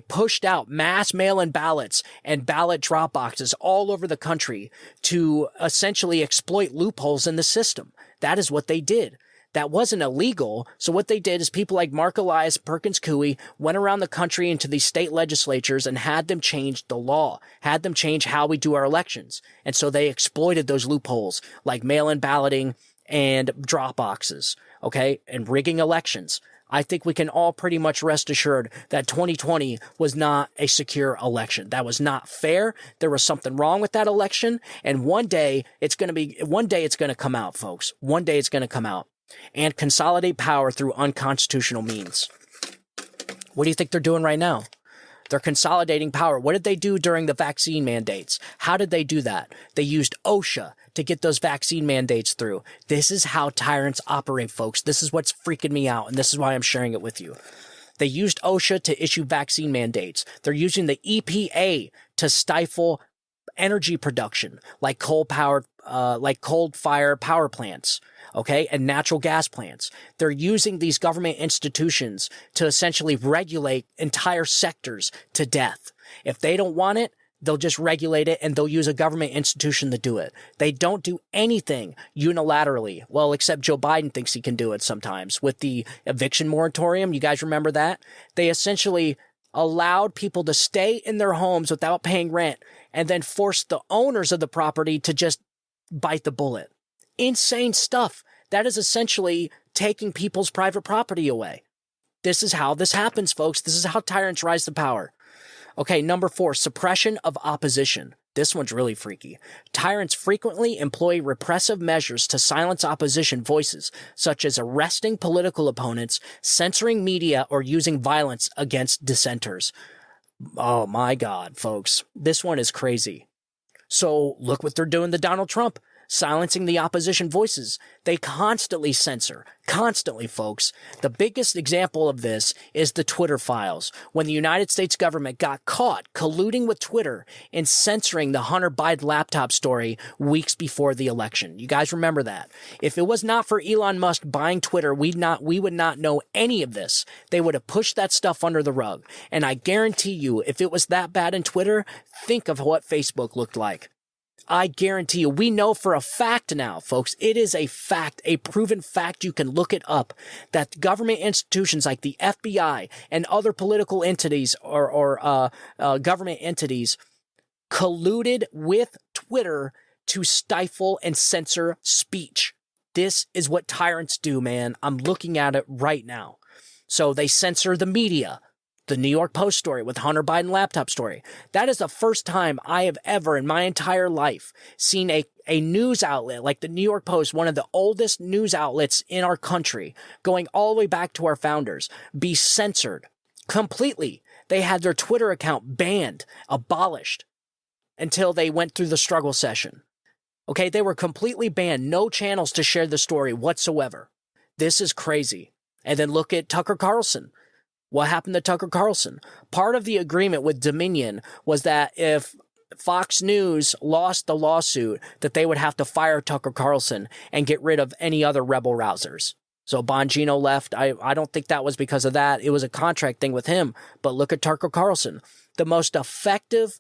pushed out mass mail-in ballots and ballot drop boxes all over the country to essentially exploit loopholes in the system. That is what they did. That wasn't illegal. So what they did is people like Mark Elias Perkins Coie went around the country into these state legislatures and had them change the law, had them change how we do our elections. And so they exploited those loopholes like mail-in balloting and drop boxes, okay, and rigging elections. I think we can all pretty much rest assured that 2020 was not a secure election. That was not fair. There was something wrong with that election. And one day it's going to come out, folks. One day it's going to come out and consolidate power through unconstitutional means. What do you think they're doing right now? They're consolidating power. What did they do during the vaccine mandates? How did they do that? They used OSHA to get those vaccine mandates through. This is how tyrants operate, folks. This is what's freaking me out, and this is why I'm sharing it with you. They used OSHA to issue vaccine mandates. They're using the EPA to stifle energy production, like coal-fired power plants, okay, and natural gas plants. They're using these government institutions to essentially regulate entire sectors to death. If they don't want it, they'll just regulate it, and they'll use a government institution to do it. They don't do anything unilaterally. Well, except Joe Biden thinks he can do it sometimes with the eviction moratorium. You guys remember that? They essentially allowed people to stay in their homes without paying rent and then forced the owners of the property to just bite the bullet. Insane stuff. That is essentially taking people's private property away. This is how this happens, folks. This is how tyrants rise to power. Okay, number 4, suppression of opposition. This one's really freaky. Tyrants frequently employ repressive measures to silence opposition voices, such as arresting political opponents, censoring media, or using violence against dissenters. Oh my God, folks. This one is crazy. So look what they're doing to Donald Trump. Silencing the opposition voices. They constantly censor. Constantly, folks. The biggest example of this is the Twitter files, when the United States government got caught colluding with Twitter in censoring the Hunter Biden laptop story weeks before the election. You guys remember that? If it was not for Elon Musk buying Twitter, we would not know any of this. They would have pushed that stuff under the rug. And I guarantee you, if it was that bad in Twitter, think of what Facebook looked like. I guarantee you, we know for a fact now, folks, it is a fact, a proven fact, you can look it up, that government institutions like the FBI and other political entities or government entities colluded with Twitter to stifle and censor speech. This is what tyrants do, man. I'm looking at it right now. So they censor the media. The New York Post story with Hunter Biden laptop story. That is the first time I have ever in my entire life seen a news outlet like the New York Post, one of the oldest news outlets in our country, going all the way back to our founders, be censored completely. They had their Twitter account banned, abolished, until they went through the struggle session. Okay, they were completely banned. No channels to share the story whatsoever. This is crazy. And then look at Tucker Carlson. What happened to Tucker Carlson? Part of the agreement with Dominion was that if Fox News lost the lawsuit, that they would have to fire Tucker Carlson and get rid of any other rebel rousers. So Bongino left. I don't think that was because of that. It was a contract thing with him. But look at Tucker Carlson. The most effective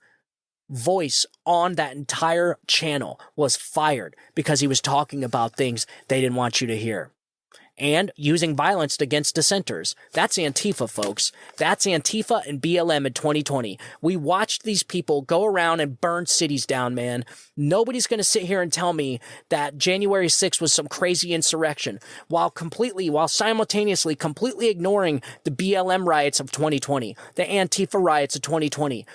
voice on that entire channel was fired because he was talking about things they didn't want you to hear. And using violence against dissenters. That's Antifa, folks. That's Antifa and BLM in 2020. We watched these people go around and burn cities down, man. Nobody's going to sit here and tell me that January 6th was some crazy insurrection while simultaneously completely ignoring the BLM riots of 2020, the Antifa riots of 2020.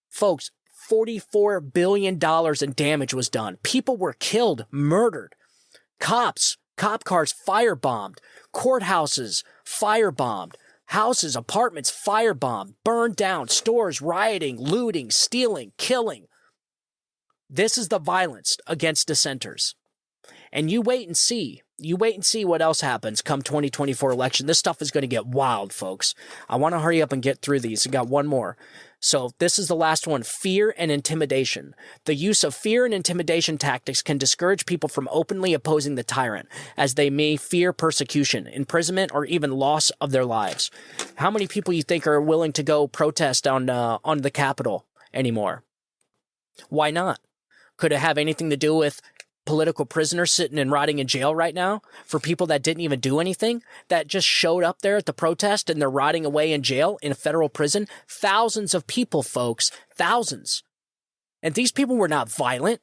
Folks, $44 billion in damage was done. People were killed, murdered. Cop cars firebombed, courthouses firebombed, houses, apartments firebombed, burned down, stores rioting, looting, stealing, killing. This is the violence against dissenters. And you wait and see. You wait and see what else happens come 2024 election. This stuff is going to get wild, folks. I want to hurry up and get through these. I got one more. So this is the last one, fear and intimidation. The use of fear and intimidation tactics can discourage people from openly opposing the tyrant, as they may fear persecution, imprisonment, or even loss of their lives. How many people you think are willing to go protest on the Capitol anymore? Why not? Could it have anything to do with political prisoners sitting and rotting in jail right now for people that didn't even do anything, that just showed up there at the protest and they're rotting away in jail in a federal prison? Thousands of people, folks, thousands. And these people were not violent.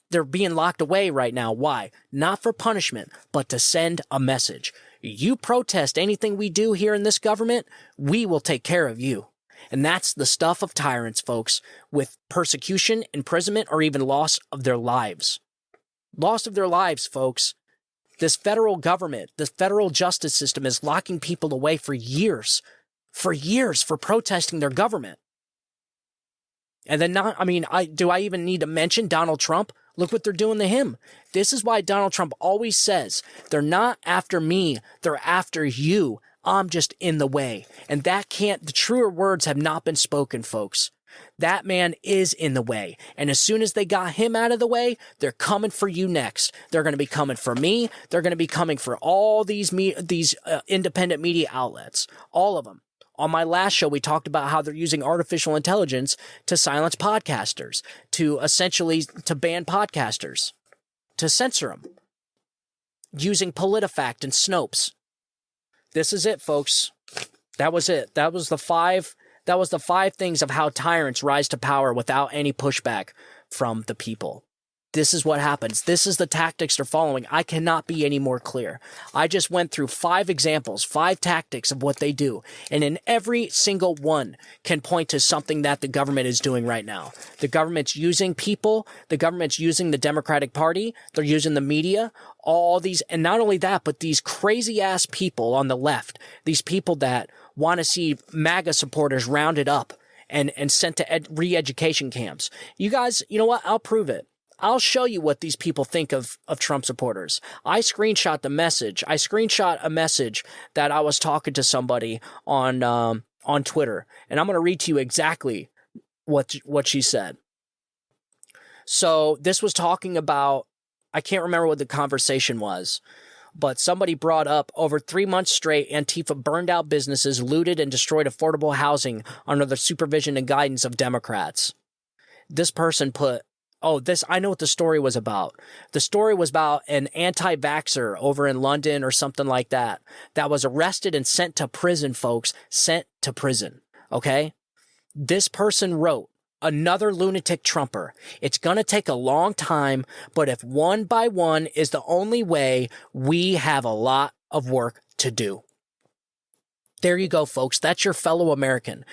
They're being locked away right now. Why? Not for punishment, but to send a message. You protest anything we do here in this government, we will take care of you. And that's the stuff of tyrants, folks, with persecution, imprisonment, or even loss of their lives. Loss of their lives, folks. This federal government, the federal justice system is locking people away for years for protesting their government. And then do I even need to mention Donald Trump? Look what they're doing to him. This is why Donald Trump always says, they're not after me, they're after you. I'm just in the way. And the truer words have not been spoken, folks. That man is in the way. And as soon as they got him out of the way, they're coming for you next. They're going to be coming for me. They're going to be coming for all these independent media outlets. All of them. On my last show, we talked about how they're using artificial intelligence to silence podcasters, to ban podcasters, to censor them, using PolitiFact and Snopes. This is it, folks. That was it. That was the five things of how tyrants rise to power without any pushback from the people. This is what happens. This is the tactics they're following. I cannot be any more clear. I just went through 5 examples, 5 tactics of what they do. And in every single one can point to something that the government is doing right now. The government's using people. The government's using the Democratic Party. They're using the media. All these, and not only that, but these crazy ass people on the left, these people that want to see MAGA supporters rounded up and sent to re-education camps. You guys, you know what? I'll prove it. I'll show you what these people think of Trump supporters. I screenshot the message. I screenshot a message that I was talking to somebody on Twitter, and I'm going to read to you exactly what she said. So this was talking about, I can't remember what the conversation was, but somebody brought up over 3 months straight, Antifa burned out businesses, looted and destroyed affordable housing under the supervision and guidance of Democrats. This person put, I know what the story was about. The story was about an anti-vaxxer over in London or something like that was arrested and sent to prison, folks. Sent to prison, okay? This person wrote, another lunatic Trumper. It's going to take a long time, but if one by one is the only way, we have a lot of work to do. There you go, folks. That's your fellow American.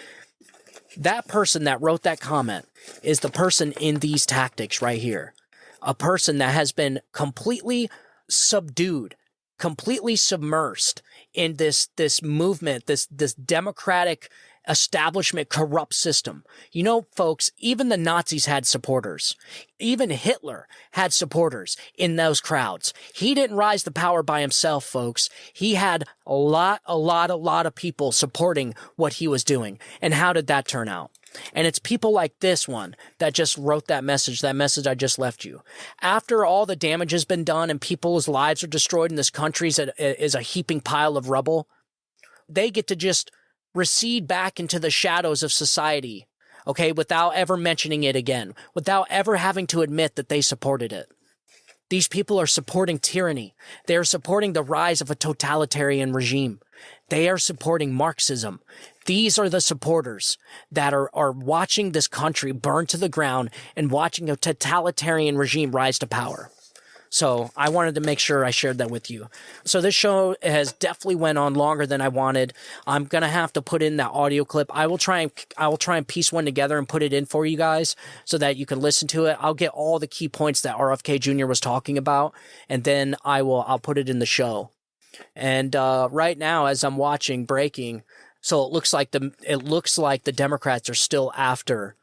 That person that wrote that comment is the person in these tactics right here. A person that has been completely subdued, completely submersed in this movement, this democratic establishment corrupt system. You know, folks, even the Nazis had supporters. Even Hitler had supporters in those crowds. He didn't rise to power by himself, folks. He had a lot of people supporting what he was doing. And how did that turn out? And it's people like this one that just wrote that message I just left you. After all the damage has been done and people's lives are destroyed and this country is a heaping pile of rubble, they get to just recede back into the shadows of society, okay, without ever mentioning it again, without ever having to admit that they supported it. These people are supporting tyranny. They are supporting the rise of a totalitarian regime. They are supporting Marxism. These are the supporters that are watching this country burn to the ground and watching a totalitarian regime rise to power. So I wanted to make sure I shared that with you. So this show has definitely went on longer than I wanted. I'm going to have to put in that audio clip. I will try and piece one together and put it in for you guys so that you can listen to it. I'll get all the key points that RFK Jr. was talking about, and then I'll put it in the show. And right now, as I'm watching breaking, so it looks like the Democrats are still after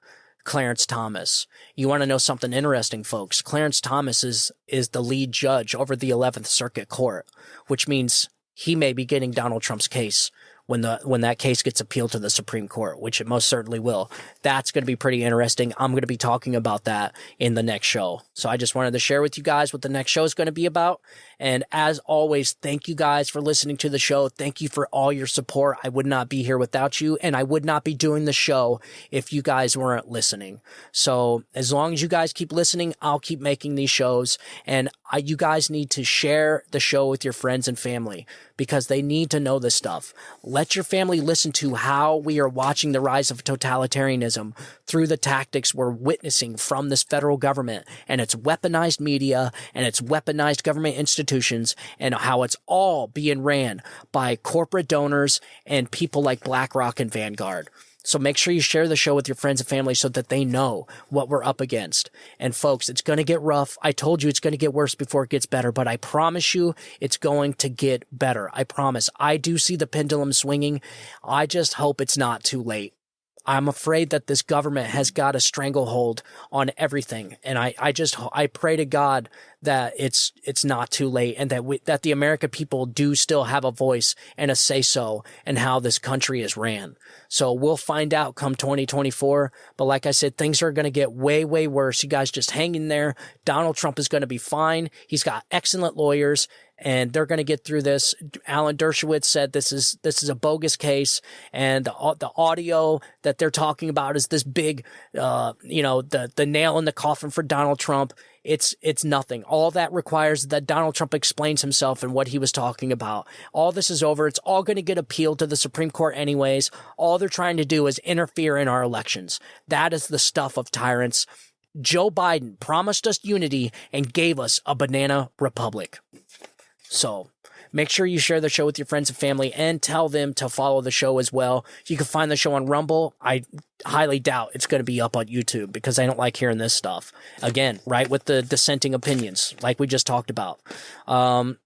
Clarence Thomas. You want to know something interesting, folks? Clarence Thomas is the lead judge over the 11th Circuit Court, which means he may be getting Donald Trump's case when that case gets appealed to the Supreme Court, which it most certainly will. That's going to be pretty interesting. I'm going to be talking about that in the next show. So I just wanted to share with you guys what the next show is going to be about. And as always, thank you guys for listening to the show. Thank you for all your support. I would not be here without you, and I would not be doing the show if you guys weren't listening. So as long as you guys keep listening, I'll keep making these shows. And you guys need to share the show with your friends and family because they need to know this stuff. Let your family listen to how we are watching the rise of totalitarianism through the tactics we're witnessing from this federal government and its weaponized media and its weaponized government institutions, and how it's all being ran by corporate donors and people like BlackRock and Vanguard. So make sure you share the show with your friends and family so that they know what we're up against. And folks, it's going to get rough. I told you it's going to get worse before it gets better, but I promise you it's going to get better. I promise. I do see the pendulum swinging. I just hope it's not too late. I'm afraid that this government has got a stranglehold on everything. And I pray to God that it's not too late, and that the American people do still have a voice and a say-so in how this country is ran. So we'll find out come 2024. But like I said, things are going to get way, way worse. You guys just hang in there. Donald Trump is going to be fine. He's got excellent lawyers, and they're going to get through this. Alan Dershowitz said this is a bogus case, and the audio that they're talking about is this big, the nail in the coffin for Donald Trump. It's nothing. All that requires that Donald Trump explains himself and what he was talking about. All this is over. It's all going to get appealed to the Supreme Court anyways. All they're trying to do is interfere in our elections. That is the stuff of tyrants. Joe Biden promised us unity and gave us a banana republic. So make sure you share the show with your friends and family and tell them to follow the show as well. You can find the show on Rumble. I highly doubt it's going to be up on YouTube because I don't like hearing this stuff. Again, right, with the dissenting opinions like we just talked about. And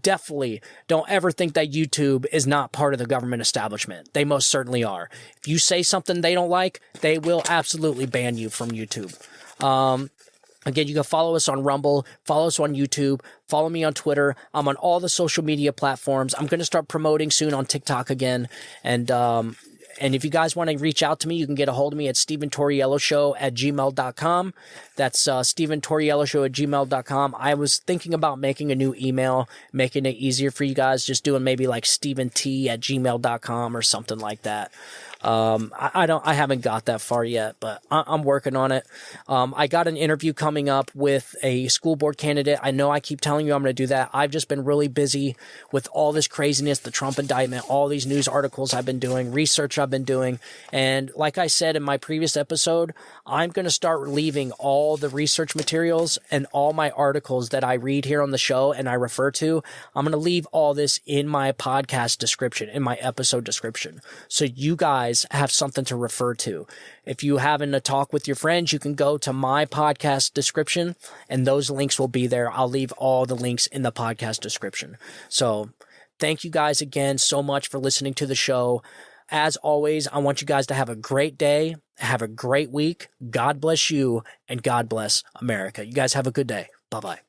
definitely don't ever think that YouTube is not part of the government establishment. They most certainly are. If you say something they don't like, they will absolutely ban you from YouTube. Again, you can follow us on Rumble, follow us on YouTube, follow me on Twitter. I'm on all the social media platforms. I'm going to start promoting soon on TikTok again. And if you guys want to reach out to me, you can get a hold of me at StephenTorrielloShow@gmail.com. That's StephenTorrielloShow@gmail.com. I was thinking about making a new email, making it easier for you guys, just doing maybe like StephenT@gmail.com or something like that. I haven't got that far yet, but I'm working on it. I got an interview coming up with a school board candidate. I know I keep telling you I'm going to do that. I've just been really busy with all this craziness, the Trump indictment, all these news articles I've been doing, research I've been doing. And like I said in my previous episode, I'm going to start leaving all the research materials and all my articles that I read here on the show and I refer to. I'm going to leave all this in my podcast description, in my episode description. So you guys have something to refer to. If you having a talk with your friends, you can go to my podcast description and those links will be there. I'll leave all the links in the podcast description. So thank you guys again so much for listening to the show. As always, I want you guys to have a great day, have a great week. God bless you and God bless America. You guys have a good day. Bye-bye.